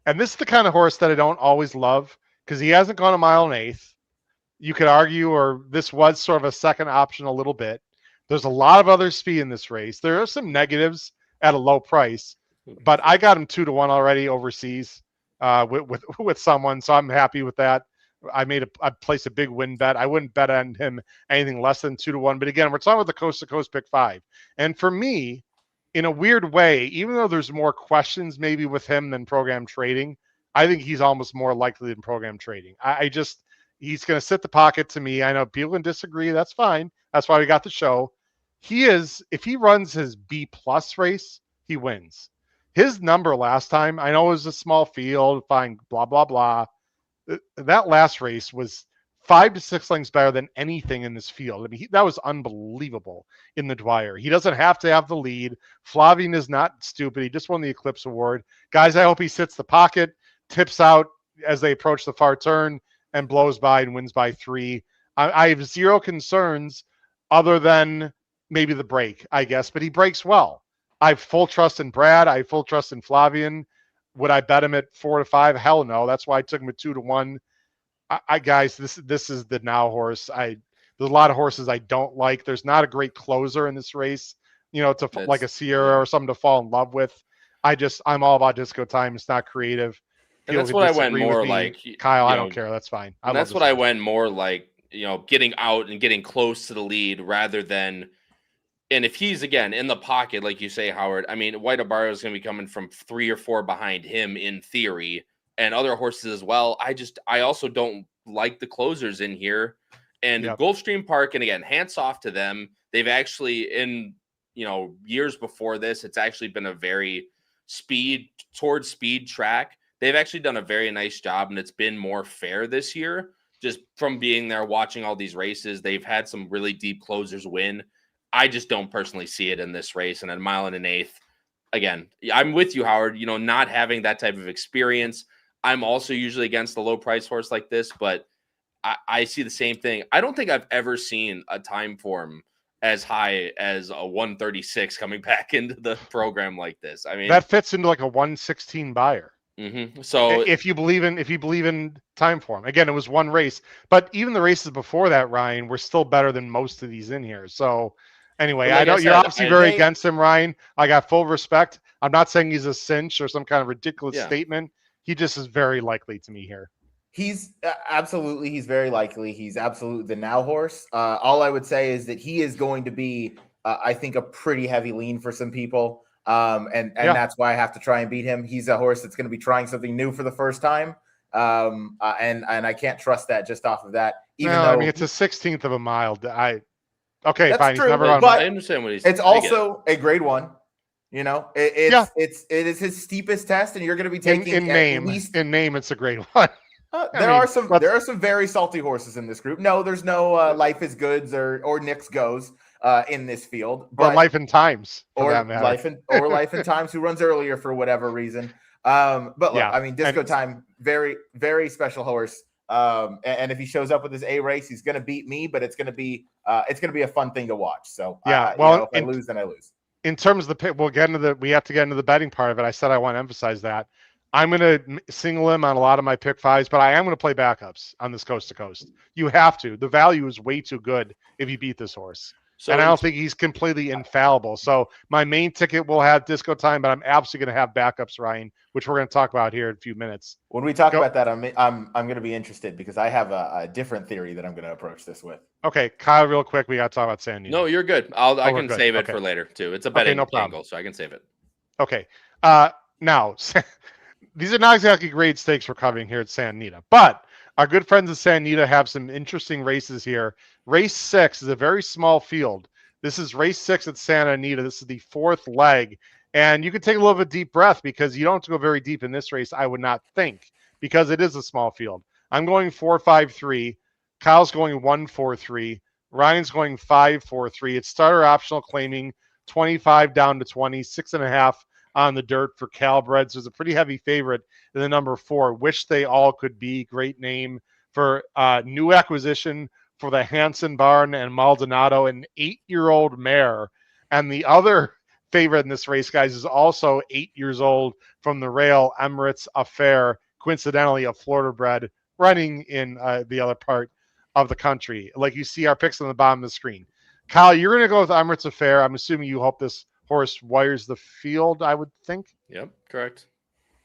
And this is the kind of horse that I don't always love because he hasn't gone a mile and eighth. You could argue, or this was sort of a second option a little bit. There's a lot of other speed in this race. There are some negatives at a low price, but I got him 2-1 already overseas with someone, so I'm happy with that. I placed a big win bet. I wouldn't bet on him anything less than 2-1. But again, we're talking about the Coast to Coast pick 5. And for me, in a weird way, even though there's more questions maybe with him than program trading, I think he's almost more likely than program trading. He's going to sit the pocket to me. I know people can disagree. That's fine. That's why we got the show. If he runs his B+ race, he wins. His number last time, I know it was a small field, fine, blah, blah, blah. That last race was 5 to 6 lengths better than anything in this field. I mean, that was unbelievable in the Dwyer. He doesn't have to have the lead. Flavien is not stupid. He just won the Eclipse Award. Guys, I hope he sits the pocket, tips out as they approach the far turn, and blows by and wins by 3. I have zero concerns other than maybe the break, I guess, but he breaks well. I have full trust in Brad. I have full trust in Flavien. Would I bet him at 4-5? Hell no. That's why I took him at 2-1. Guys, this is the now horse. There's a lot of horses I don't like. There's not a great closer in this race, like a Sierra or something to fall in love with. I'm all about Disco Time. It's not creative. And that's what I went more like. Kyle, I don't care. That's fine. That's what I went more like, getting out and getting close to the lead rather than. And if he's, again, in the pocket, like you say, Howard, I mean, White Abarrio is going to be coming from 3 or 4 behind him in theory, and other horses as well. I also don't like the closers in here. And Gulfstream Park, and again, hats off to them. They've actually, in years before this, it's actually been a very speed track. They've actually done a very nice job, and it's been more fair this year. Just from being there, watching all these races, they've had some really deep closers win. I just don't personally see it in this race. And at 1 1/8, again, I'm with you, Howard, not having that type of experience. I'm also usually against the low price horse like this, but I see the same thing. I don't think I've ever seen a time form as high as a 136 coming back into the program like this. I mean, that fits into like a 116 buyer. Mm-hmm. So if you believe in time form, again, it was one race, but even the races before that, Ryan, were still better than most of these in here. So anyway, I know you're obviously very against him, Ryan. I got full respect. I'm not saying he's a cinch or some kind of ridiculous statement. He just is very likely to me here. He's he's very likely. He's absolutely the now horse. All I would say is that he is going to be, I think, a pretty heavy lean for some people. And that's why I have to try and beat him. He's a horse that's going to be trying something new for the first time. And I can't trust that just off of that. Even though I mean, it's a 16th of a mile. Okay, that's fine. True, he's never on. But I understand what he's. It's also a grade 1. It is his steepest test, and you're going to be taking in name. In name, it's a grade 1. There are some very salty horses in this group. No, there's no Life is Goods or Nick's Goes in this field, or Life and Times, or Life and Times, who runs earlier for whatever reason. But look, I mean, Disco Time, very very special horse. And if he shows up with his A race, he's going to beat me, but it's going to be a fun thing to watch. So if I lose, then I lose. In terms of the pick, we have to get into the betting part of it. I said I want to emphasize that. I'm going to single him on a lot of my pick 5s, but I am going to play backups on this Coast to Coast. You have to. The value is way too good if you beat this horse. So and I don't think he's completely infallible. So my main ticket will have Disco Time, but I'm absolutely going to have backups, Ryan, which we're going to talk about here in a few minutes. When we talk about that, I'm going to be interested because I have a different theory that I'm going to approach this with. Okay, Kyle, real quick, we got to talk about San Diego. No, you're good. I can save it for later too. It's a betting angle, so I can save it. Okay. Now, these are not exactly great stakes we're covering here at Santa Anita, but our good friends at Santa Anita have some interesting races here. Race 6 is a very small field. This is race 6 at Santa Anita. This is the 4th leg. And you can take a little bit deep breath because you don't have to go very deep in this race, I would not think, because it is a small field. I'm going 4-5-3. Kyle's going 1-4-3. Ryan's going 5-4-3. It's starter optional, claiming 25 down to 20, 6.5 on the dirt for Calbreds. There's a pretty heavy favorite in the number 4, which they all could be. Great name for new acquisition for the Hanson Barn and Maldonado, an 8-year-old mare. And the other favorite in this race, guys, is also 8 years old from the rail, Emirates Affair, coincidentally a Florida bred, running in the other part of the country. Like you see our picks on the bottom of the screen. Kyle, you're going to go with Emirates Affair. I'm assuming you hope this horse wires the field, I would think. Yep, correct.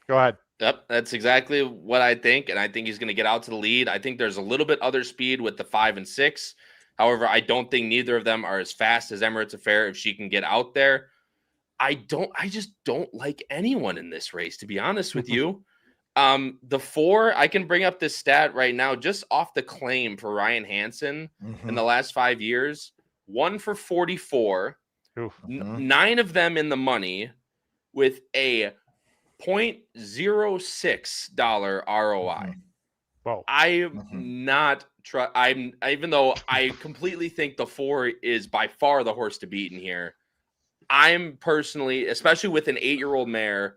Go ahead. Yep, that's exactly what I think, and I think he's going to get out to the lead. I think there's a little bit other speed with the 5 and 6. However, I don't think neither of them are as fast as Emirates Affair if she can get out there. I just don't like anyone in this race, to be honest with you. The 4, I can bring up this stat right now, just off the claim for Ryan Hansen in the last 5 years. 1 for 44, 9 of them in the money with a $0.06 ROI. Whoa. I'm not even though I completely think the 4 is by far the horse to beat in here. I'm personally, especially with an 8-year-old mare,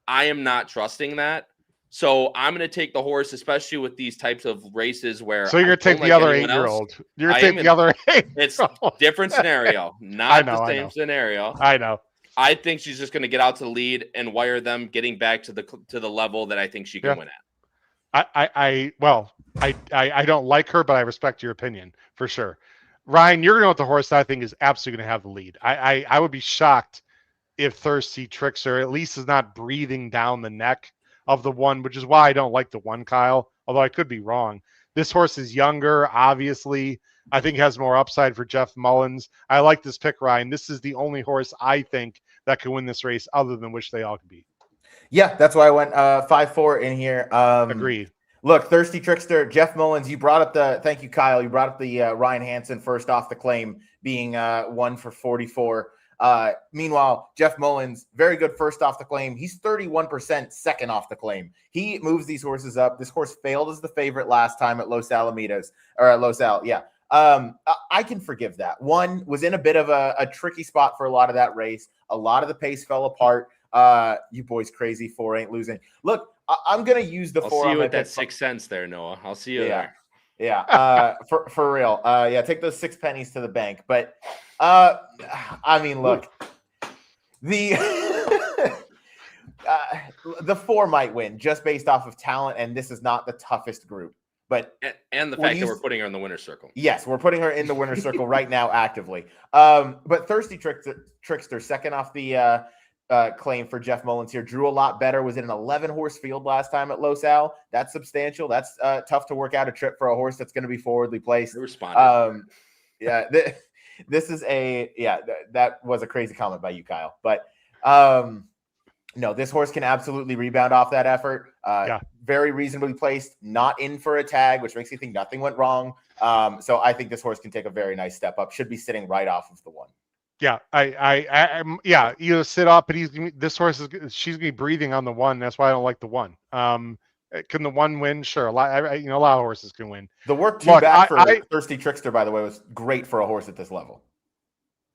I am not trusting that. So I'm going to take the horse, especially with these types of races where. So you're going to take the other 8-year-old. You're going to take the other 8. It's a different scenario, not the same scenario. I know. I think she's just going to get out to the lead and wire them, getting back to the level that I think she can win at. I don't like her, but I respect your opinion for sure. Ryan, you're going to go with the horse that I think is absolutely going to have the lead. I would be shocked if Thirsty Trickster at least is not breathing down the neck of the 1, which is why I don't like the 1, Kyle, although I could be wrong. This horse is younger, obviously. I think has more upside for Jeff Mullins. I like this pick, Ryan. This is the only horse I think that can win this race other than which they all can be. Yeah, that's why I went 5-4 in here. Agreed. Look, Thirsty Trickster, Jeff Mullins, you brought up thank you, Kyle. You brought up the Ryan Hansen first off the claim being 1 for 44. Meanwhile, Jeff Mullins, very good first off the claim. He's 31% second off the claim. He moves these horses up. This horse failed as the favorite last time at Los Alamitos, or at Los Al. Yeah. I can forgive that. 1 was in a bit of a tricky spot for a lot of that race. A lot of the pace fell apart. You boys crazy. 4 ain't losing. Look, I'm going to use the 4. I'll see you with that 6 cents there, Noah. I'll see you there. Yeah. For real. Yeah. Take those 6 pennies to the bank. But, I mean, look, the 4 might win just based off of talent. And this is not the toughest group, but and the fact that we're putting her in the winner's circle. Yes. We're putting her in the winner's circle right now, actively. But Thirsty Trickster, second off the, claim for Jeff Mullins here, drew a lot better, was in an 11-horse field last time at Los Al. That's substantial. That's tough to work out a trip for a horse that's going to be forwardly placed. Yeah, this is that was a crazy comment by you, Kyle. But no, this horse can absolutely rebound off that effort. Very reasonably placed, not in for a tag, which makes you think nothing went wrong. So I think this horse can take a very nice step up. Should be sitting right off of the 1. Yeah, you sit up, but this horse she's gonna be breathing on the 1. That's why I don't like the 1. Can the 1 win? Sure, a lot of horses can win. The work back for Thirsty Trickster, by the way, was great for a horse at this level.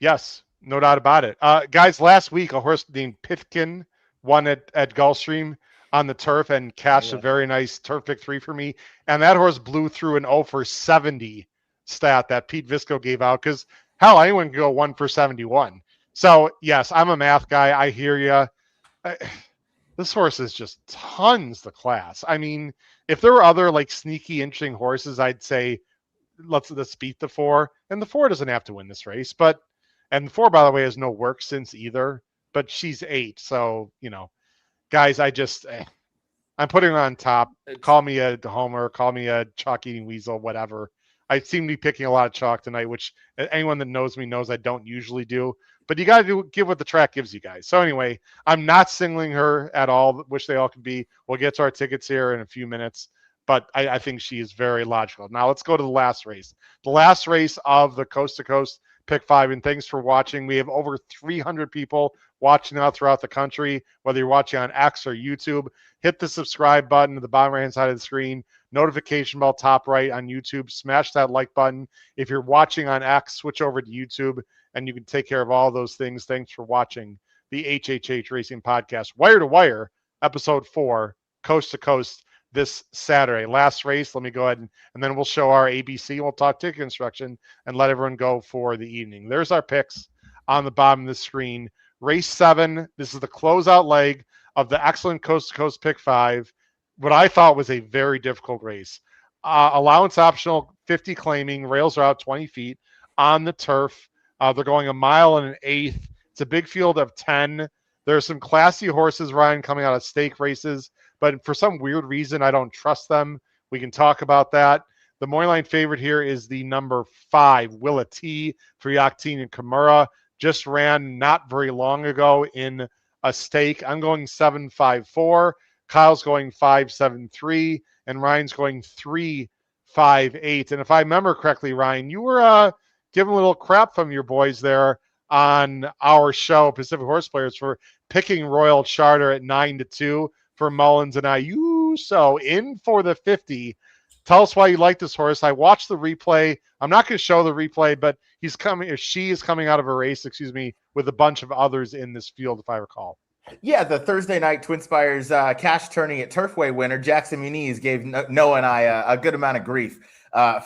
Yes, no doubt about it. Guys, last week a horse named Pithkin won at Gulfstream on the turf and cashed a very nice turf pick 3 for me, and that horse blew through an 0 for 70 stat that Pete Visco gave out because. Hell, anyone can go 1 for 71. So, yes, I'm a math guy. I hear you. This horse is just tons the class. I mean, if there were other like sneaky, interesting horses, I'd say let's beat the 4. And the 4 doesn't have to win this race, and the 4, by the way, has no work since either. But she's 8, so guys, I'm putting her on top. Call me a homer, call me a chalk eating weasel, whatever. I seem to be picking a lot of chalk tonight, which anyone that knows me knows I don't usually do. But you got to give what the track gives you guys. So anyway, I'm not singling her at all. Wish they all could be. We'll get to our tickets here in a few minutes. But I think she is very logical. Now let's go to the last race. The last race of the Coast to Coast Pick 5. And thanks for watching. We have over 300 people watching now throughout the country, whether you're watching on X or YouTube. Hit the subscribe button at the bottom right-hand side of the screen. Notification bell top right on YouTube. Smash that like button. If you're watching on X, switch over to YouTube, and you can take care of all those things. Thanks for watching the HHH Racing Podcast. Wire to Wire, Episode 4, Coast to Coast, this Saturday. Last race, let me go ahead and then we'll show our ABC, and we'll talk ticket instruction and let everyone go for the evening. There's our picks on the bottom of the screen. Race 7, this is the closeout leg of the excellent Coast to Coast Pick 5. What I thought was a very difficult race. Allowance optional, 50 claiming. Rails are out 20 feet on the turf. They're going 1 mile and 1/8. It's a big field of 10. There are some classy horses, Ryan, coming out of stake races, but for some weird reason, I don't trust them. We can talk about that. The morning line favorite here is the number 5, Willa T for Yaktine and Kimura. Just ran not very long ago in a stake. I'm going 7-5-4. Kyle's going 5-7-3, and Ryan's going 3-5-8. And if I remember correctly, Ryan, you were giving a little crap from your boys there on our show, Pacific Horse Players, for picking Royal Charter at 9-2 for Mullins and IU. So in for the 50. Tell us why you like this horse. I watched the replay. I'm not going to show the replay, but she is coming out of a race, with a bunch of others in this field, if I recall. Yeah, the Thursday night Twin Spires cash tourney at Turfway winner Jackson Muniz gave Noah and I a good amount of grief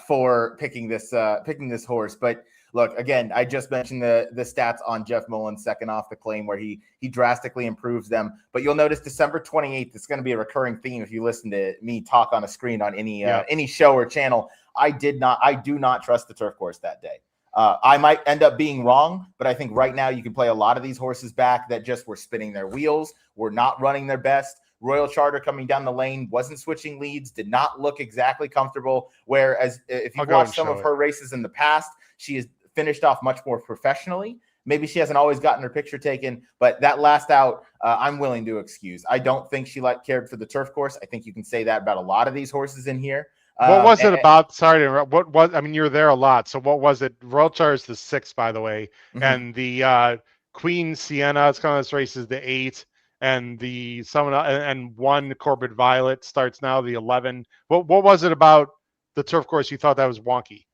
for picking this horse. But look, again, I just mentioned the stats on Jeff Mullins second off the claim where he drastically improves them. But you'll notice December 28th, it's going to be a recurring theme if you listen to me talk on a screen on any show or channel. I do not trust the turf course that day. I might end up being wrong, but I think right now you can play a lot of these horses back that just were spinning their wheels, were not running their best. Royal Charter coming down the lane, wasn't switching leads, did not look exactly comfortable. Whereas if you watch some of her races in the past, she has finished off much more professionally. Maybe she hasn't always gotten her picture taken, but that last out, I'm willing to excuse. I don't think she cared for the turf course. I think you can say that about a lot of these horses in here. What was it about? Sorry to interrupt. What was? I mean, you were there a lot. So what was it? Royal Charter is the 6th, by the way, and the Queen Sienna. It's kind of this race is the 8, and the and 1 Corbett Violet starts now the 11. What was it about the turf course you thought that was wonky?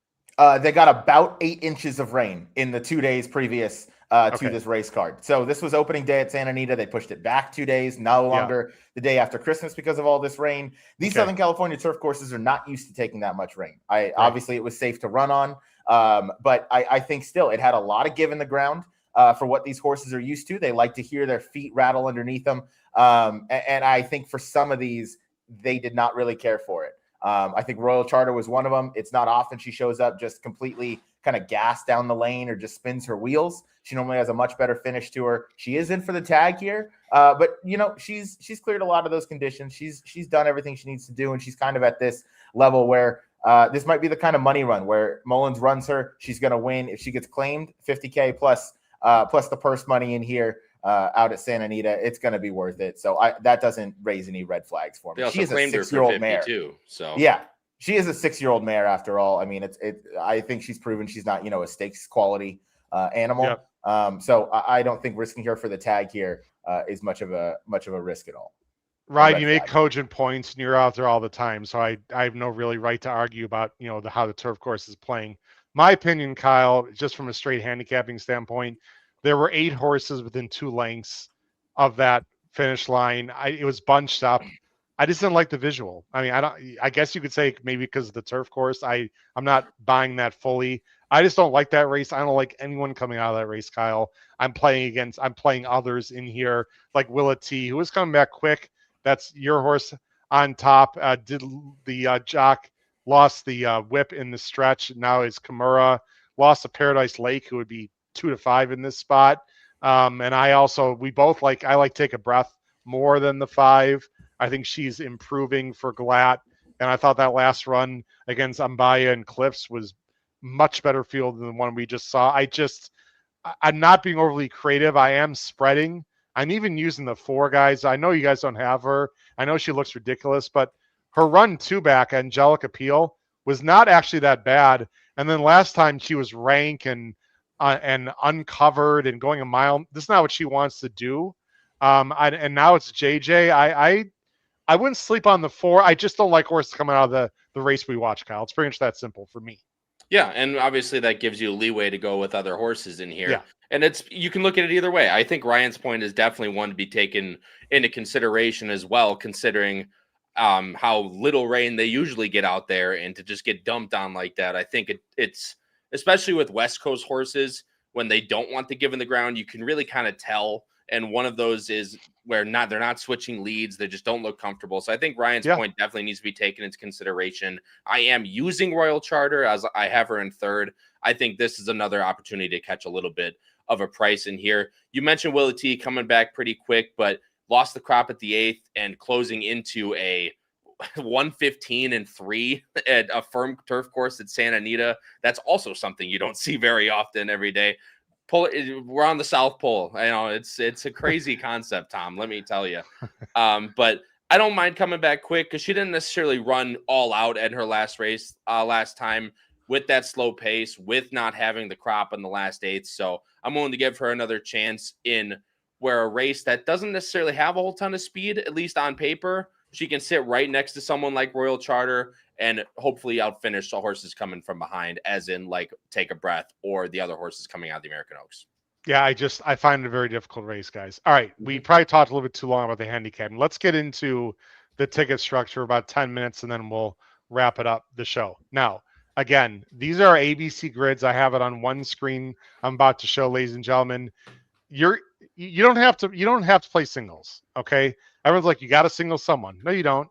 They got about 8 inches of rain in the 2 days previous to this race card. So this was opening day at Santa Anita. They pushed it back 2 days, no longer the day after Christmas because of all this rain. These Southern California turf courses are not used to taking that much rain. Obviously, it was safe to run on, but I think still it had a lot of give in the ground for what these horses are used to. They like to hear their feet rattle underneath them. And I think for some of these, they did not really care for it. I think Royal Charter was one of them. It's not often she shows up just completely kind of gassed down the lane or just spins her wheels. She normally has a much better finish to her. She is in for the tag here, but she's cleared a lot of those conditions. She's done everything she needs to do, and she's kind of at this level where this might be the kind of money run where Mullins runs her. She's going to win if she gets claimed. $50K plus the purse money in here. Out at Santa Anita, it's going to be worth it. So that doesn't raise any red flags for me. She is a 6-year-old mare too. So yeah, she is a 6-year-old mare after all. I mean, I think she's proven she's not a stakes quality animal. Yep. So I don't think risking her for the tag here is much of a risk at all. Right, you make cogent points, and you're out there all the time. So I have no really right to argue about how the turf course is playing. My opinion, Kyle, just from a straight handicapping standpoint. There were 8 horses within 2 lengths of that finish line. It was bunched up. I just didn't like the visual. I mean, I guess you could say maybe because of the turf course. I'm not buying that fully. I just don't like that race. I don't like anyone coming out of that race, Kyle. I'm playing others in here like Willa T, who was coming back quick. That's your horse on top. Did the jock lost the whip in the stretch. Now is Kimura. Lost to Paradise Lake, who would be 2-5 in this spot. And I like Take a Breath more than the 5. I think she's improving for Glatt. And I thought that last run against Ambaya and Cliffs was much better field than the one we just saw. I'm not being overly creative. I am spreading. I'm even using the 4 guys. I know you guys don't have her. I know she looks ridiculous, but her run 2-back, Angelic Appeal, was not actually that bad. And then last time she was rank and uncovered and going a mile. This is not what she wants to do. And now it's JJ. I wouldn't sleep on the 4. I just don't like horses coming out of the race we watch, Kyle. It's pretty much that simple for me. Yeah, and obviously that gives you leeway to go with other horses in here. Yeah. And you can look at it either way. I think Ryan's point is definitely one to be taken into consideration as well, considering how little rain they usually get out there, and to just get dumped on like that. I think it's especially with West Coast horses, when they don't want to give in the ground, you can really kind of tell. And one of those is where they're not switching leads. They just don't look comfortable. So I think Ryan's point definitely needs to be taken into consideration. I am using Royal Charter as I have her in 3rd. I think this is another opportunity to catch a little bit of a price in here. You mentioned Willie T coming back pretty quick, but lost the crop at the 8th and closing into a 115-3 at a firm turf course at Santa Anita. That's also something you don't see very often every day. We're on the South Pole. I know it's a crazy concept, Tom. Let me tell you. But I don't mind coming back quick because she didn't necessarily run all out at her last race last time with that slow pace, with not having the crop in the last 8th. So I'm willing to give her another chance in where a race that doesn't necessarily have a whole ton of speed, at least on paper, she can sit right next to someone like Royal Charter and hopefully outfinish the horses coming from behind, as in like Take a Breath or the other horses coming out of the American Oaks. Yeah, I find it a very difficult race, guys. All right, we probably talked a little bit too long about the handicap. Let's get into the ticket structure about 10 minutes, and then we'll wrap it up the show. Now, again, these are ABC grids. I have it on one screen. I'm about to show, ladies and gentlemen. You don't have to play singles, okay? Everyone's like, you got to single someone. No, you don't.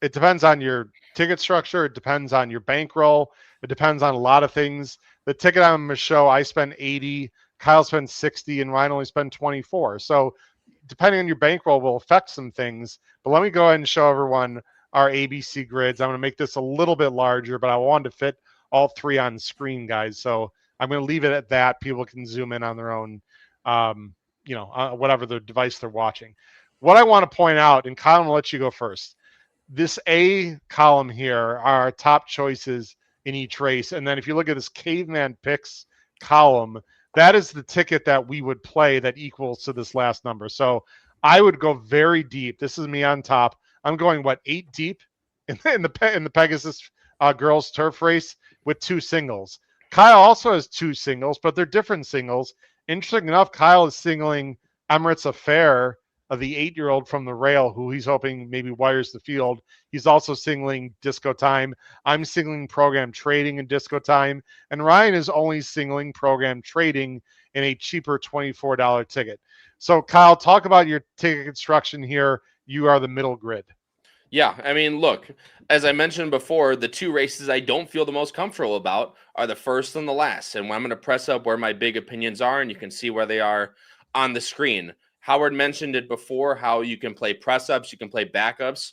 It depends on your ticket structure. It depends on your bankroll. It depends on a lot of things. The ticket I'm going to show, I spend 80, Kyle spends 60, and Ryan only spend 24. So depending on your bankroll will affect some things. But let me go ahead and show everyone our ABC grids. I'm going to make this a little bit larger, but I wanted to fit all 3 on screen, guys. So I'm going to leave it at that. People can zoom in on their own, whatever the device they're watching. What I want to point out, and Kyle, I'm going to let you go first. This A column here are our top choices in each race. And then if you look at this Caveman Picks column, that is the ticket that we would play that equals to this last number. So I would go very deep. This is me on top. I'm going, 8 deep in the Pegasus girls turf race with 2 singles. Kyle also has 2 singles, but they're different singles. Interesting enough, Kyle is singling Emirates Affair, the 8-year-old from the rail, who he's hoping maybe wires the field. He's also singling Disco Time. I'm singling Program Trading in Disco Time. And Ryan is only singling Program Trading in a cheaper $24 ticket. So, Kyle, talk about your ticket construction here. You are the middle grid. Yeah, I mean, look, as I mentioned before, the 2 races I don't feel the most comfortable about are the first and the last. And I'm going to press up where my big opinions are, and you can see where they are on the screen. Howard mentioned it before, how you can play press-ups, you can play backups.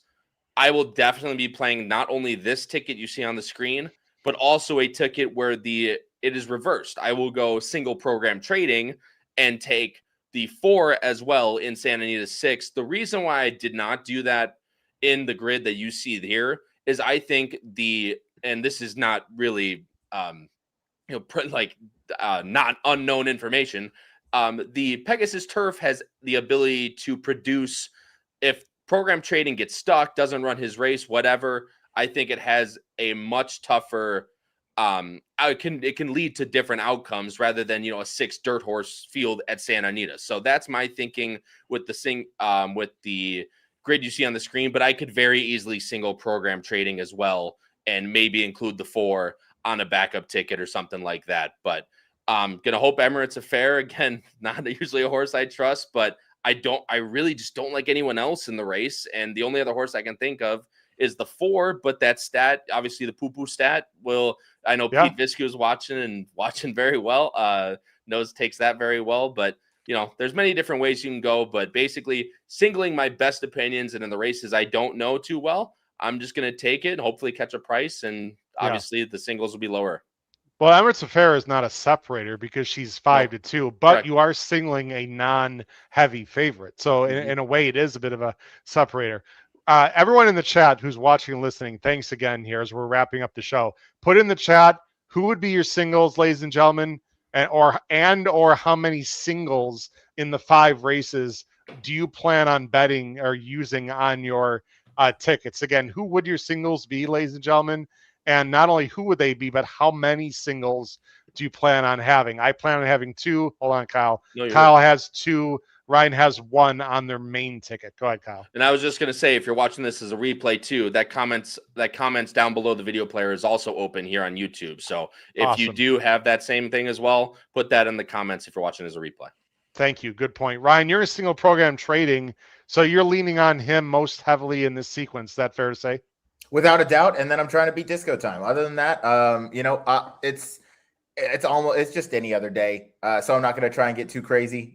I will definitely be playing not only this ticket you see on the screen, but also a ticket where it is reversed. I will go single Program Trading and take the 4 as well in Santa Anita 6. The reason why I did not do that in the grid that you see here is I think and this is not really, not unknown information. The Pegasus Turf has the ability to produce, if Program Trading gets stuck, doesn't run his race, whatever, I think it has a much tougher, it can lead to different outcomes rather than, a 6 dirt horse field at Santa Anita. So that's my thinking with the grid you see on the screen, but I could very easily single Program Trading as well and maybe include the 4 on a backup ticket or something like that. But I'm going to hope Emirates Affair, again, not usually a horse I trust, but I really just don't like anyone else in the race. And the only other horse I can think of is the 4, but that stat, obviously the poo-poo stat, I know Pete Viscu is watching very well. Takes that very well, but there's many different ways you can go, but basically singling my best opinions, and in the races I don't know too well, I'm just going to take it and hopefully catch a price, and obviously the singles will be lower. Well, Emirates Affair is not a separator because she's 5-2, but correct. You are singling a non-heavy favorite. So in a way, it is a bit of a separator. Everyone in the chat who's watching and listening, thanks again here as we're wrapping up the show. Put in the chat, who would be your singles, ladies and gentlemen, or how many singles in the 5 races do you plan on betting or using on your tickets? Again, who would your singles be, ladies and gentlemen? And not only who would they be, but how many singles do you plan on having? I plan on having 2. Hold on, Kyle. No, Kyle has 2. Ryan has 1 on their main ticket. Go ahead, Kyle. And I was just going to say, if you're watching this as a replay too, that comments down below the video player is also open here on YouTube. So if you do have that same thing as well, put that in the comments if you're watching as a replay. Thank you. Good point. Ryan, you're a single program trading, so you're leaning on him most heavily in this sequence. Is that fair to say? Without a doubt. And then I'm trying to beat Disco Time. Other than that, it's just any other day. So I'm not going to try and get too crazy.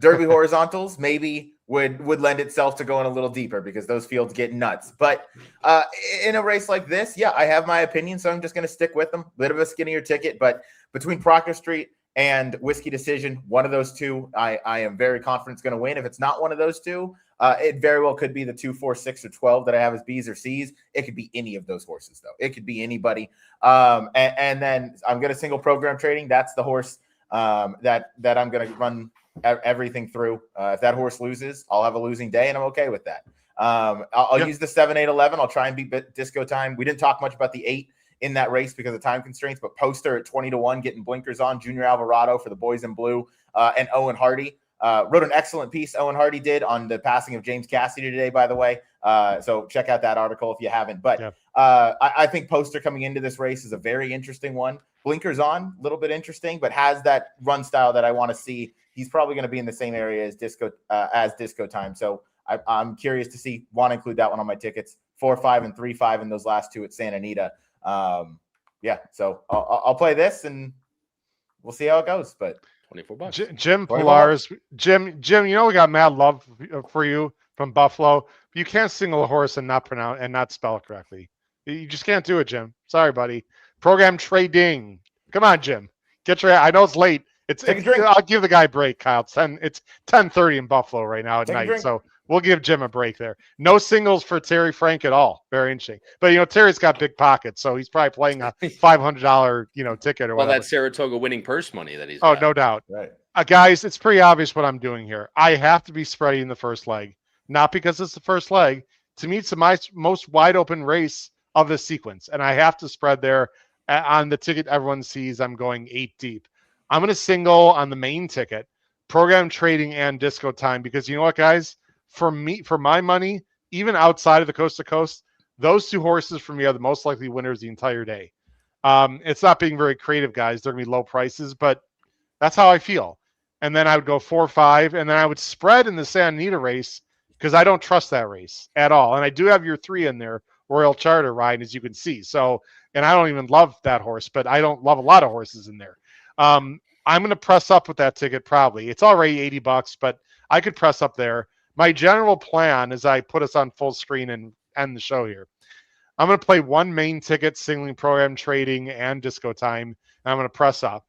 Derby horizontals maybe would lend itself to going a little deeper because those fields get nuts. But in a race like this, I have my opinion, so I'm just going to stick with them. Bit of a skinnier ticket, but between Proctor Street and Whiskey Decision, one of those two, I am very confident is going to win. If it's not one of those two, it very well could be the 2, 4, 6, or 12 that I have as B's or C's. It could be any of those horses, though. It could be anybody. And then I'm going to single program trading. That's the horse that I'm going to run everything through. If that horse loses, I'll have a losing day, and I'm okay with that. I'll use the 7, 8, 11. I'll try and beat Disco Time. We didn't talk much about the 8 in that race because of time constraints, but Poster at 20-1, getting blinkers on, Junior Alvarado for the boys in blue, and Owen Hardy. Wrote an excellent piece, Owen Hardy did, on the passing of James Cassidy today, by the way. So check out that article if you haven't. But I think Poster coming into this race is a very interesting one. Blinkers on, a little bit interesting, but has that run style that I want to see. He's probably going to be in the same area as Disco Time. So I'm curious to see, want to include that one on my tickets. 4, 5, and 3, 5 in those last 2 at Santa Anita. So I'll play this and we'll see how it goes. But $24. Jim Pilares, Jim, we got mad love for you from Buffalo. You can't single a horse and not pronounce and not spell it correctly. You just can't do it, Jim. Sorry, buddy. Program trading. Come on, Jim. I know it's late. I'll give the guy a break, Kyle. It's 10:30 in Buffalo right now at night. So we'll give Jim a break there. No singles for Terry Frank at all. Very interesting. But Terry's got big pockets, so he's probably playing a $500 ticket or whatever. Well, that Saratoga winning purse money that he's got. No doubt. Right. Guys, it's pretty obvious what I'm doing here. I have to be spreading the first leg, not because it's the first leg. To me, it's the most wide open race of the sequence, and I have to spread there. On the ticket everyone sees, I'm going 8 deep. I'm going to single on the main ticket, program trading and Disco Time, because you know what, guys? For my money, even outside of the coast to coast, those 2 horses for me are the most likely winners the entire day. It's not being very creative, guys. They're going to be low prices, but that's how I feel. And then I would go 4, 5, and then I would spread in the Santa Anita race because I don't trust that race at all. And I do have your 3 in there, Royal Charter, Ryan, as you can see. So, and I don't even love that horse, but I don't love a lot of horses in there. I'm going to press up with that ticket probably. It's already $80, but I could press up there. My general plan, as I put us on full screen and end the show here, I'm going to play 1 main ticket, singling program trading and Disco Time, and I'm going to press up.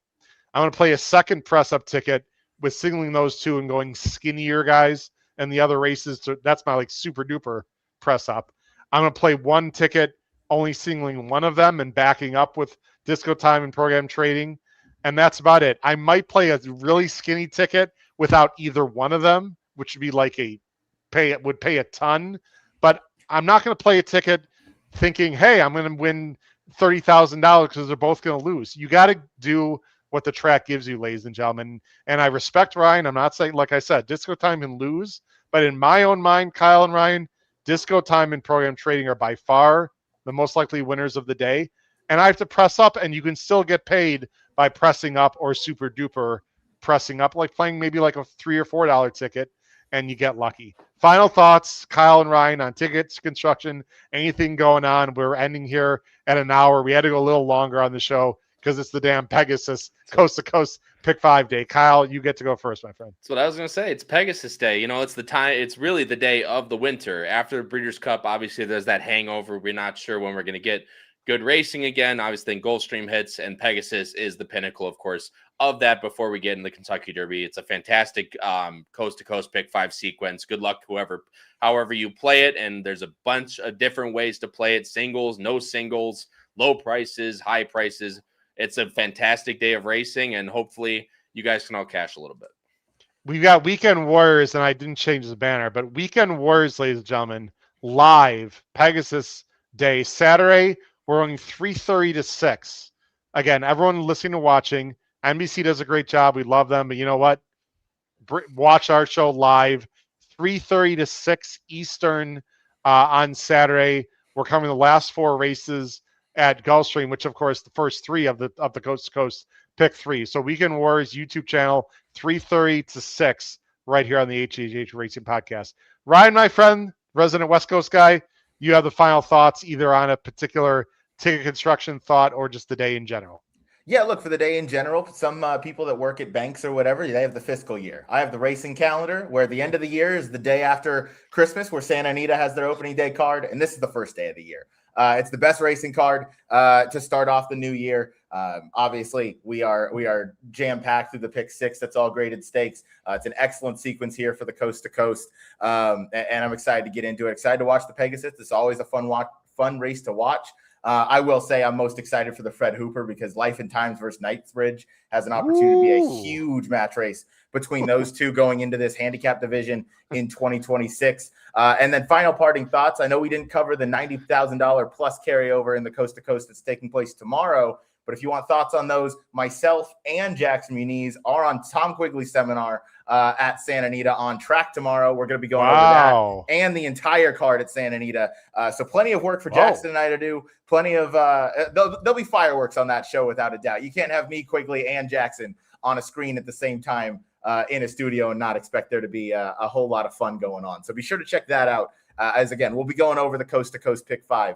I'm going to play a second press up ticket with singling those 2 and going skinnier, guys, and the other races. That's my super duper press up. I'm going to play 1 ticket, only singling 1 of them and backing up with Disco Time and program trading. And that's about it. I might play a really skinny ticket without either one of them, which would be would pay a ton. But I'm not going to play a ticket thinking, hey, I'm going to win $30,000 because they're both going to lose. You got to do what the track gives you, ladies and gentlemen. And I respect Ryan. I'm not saying, like I said, Disco Time can lose. But in my own mind, Kyle and Ryan, Disco Time and program trading are by far the most likely winners of the day. And I have to press up, and you can still get paid by pressing up or super duper pressing up, like playing maybe like a $3 or $4 ticket and you get lucky. Final thoughts, Kyle and Ryan, on tickets, construction, anything going on. We're ending here at an hour. We had to go a little longer on the show because it's the damn Pegasus Coast to Coast Pick 5 day. Kyle, you get to go first, my friend. That's what I was going to say. It's Pegasus Day. It's the time. It's really the day of the winter. After the Breeders' Cup, obviously, there's that hangover. We're not sure when we're going to get good racing again. Obviously, then Gulfstream hits, and Pegasus is the pinnacle, of course, of that before we get in the Kentucky Derby. It's a fantastic coast-to-coast Pick 5 sequence. Good luck, however you play it, and there's a bunch of different ways to play it. Singles, no singles, low prices, high prices. It's a fantastic day of racing, and hopefully you guys can all cash a little bit. We've got Weekend Warriors, and I didn't change the banner, but Weekend Warriors, ladies and gentlemen, live Pegasus Day, Saturday. We're only 3:30 to 6. Again, everyone listening and watching, NBC does a great job. We love them, but you know what? Watch our show live, 3:30 to 6 Eastern on Saturday. We're covering the last 4 races at Gulfstream, which of course the first 3 of the Coast to Coast Pick 3. So Weekend Warriors YouTube channel, 3:30 to 6, right here on the HHH Racing Podcast. Ryan, my friend, resident West Coast guy, you have the final thoughts either on a particular ticket construction thought or just the day in general. Yeah, look, for the day in general, some people that work at banks or whatever, they have the fiscal year. I have the racing calendar, where the end of the year is the day after Christmas, where Santa Anita has their opening day card, and this is the first day of the year. It's the best racing card to start off the new year. Obviously, we are jam-packed through the Pick 6. That's all graded stakes. It's an excellent sequence here for the Coast to Coast, and I'm excited to get into it. Excited to watch the Pegasus. It's always a fun race to watch. I will say I'm most excited for the Fred Hooper, because Life and Times versus Knightsbridge has an opportunity to be a huge match race between those two going into this handicap division in 2026. And then final parting thoughts. I know we didn't cover the $90,000 plus carryover in the Coast to Coast that's taking place tomorrow, but if you want thoughts on those, myself and Jackson Muniz are on Tom Quigley's seminar at Santa Anita on track tomorrow. We're going to be going over that and the entire card at Santa Anita. So plenty of work for Jackson and I to do. Plenty of there'll be fireworks on that show without a doubt. You can't have me, Quigley, and Jackson on a screen at the same time in a studio and not expect there to be a whole lot of fun going on. So be sure to check that out. As again, we'll be going over the Coast to Coast Pick 5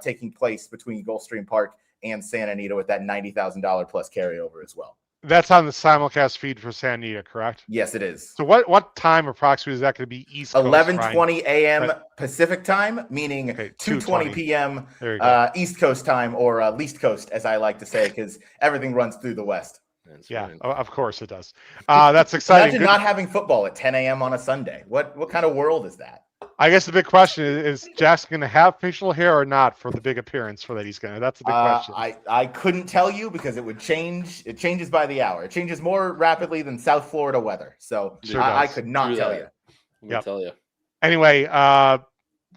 taking place between Gulfstream Park and Santa Anita with that $90,000 plus carryover as well. That's on the simulcast feed for Santa Anita, correct? Yes, it is. So what time approximately is that going to be East Coast? 11:20 a.m. Pacific time, meaning 2:20 p.m. East Coast time, or Least Coast, as I like to say, because everything runs through the West. Yeah, of course it does. That's exciting. Imagine not having football at 10 a.m. on a Sunday. What kind of world is that? I guess the big question is Jackson going to have facial hair or not for the big appearance for that he's going to? That's the big question. I couldn't tell you, because it would change. It changes by the hour. It changes more rapidly than South Florida weather. So I could not tell you. I'll tell you. Anyway,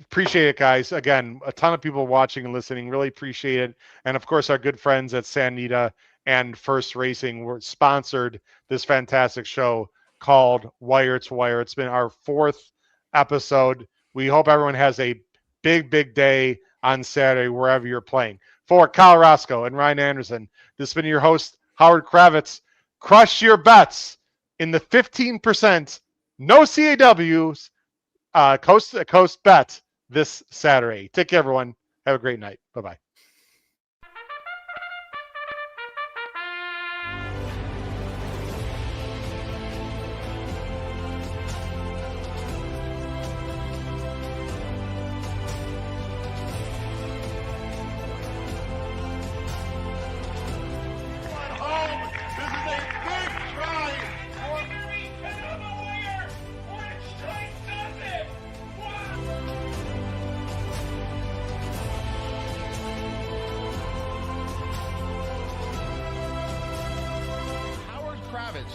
appreciate it, guys. Again, a ton of people watching and listening. Really appreciate it. And of course, our good friends at Santa Anita and First Racing were sponsored this fantastic show called Wire to Wire. It's been our 4th episode. We hope everyone has a big day on Saturday wherever you're playing. For Kyle Roscoe and Ryan Anderson, this has been your host, Howard Kravitz. Crush your bets in the 15% no CAWs coast to coast bet this Saturday. Take care, everyone. Have a great night. Bye-bye.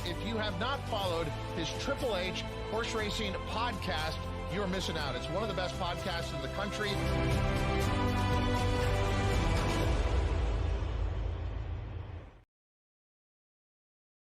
If you have not followed his Triple H Horse Racing podcast, you're missing out. It's one of the best podcasts in the country.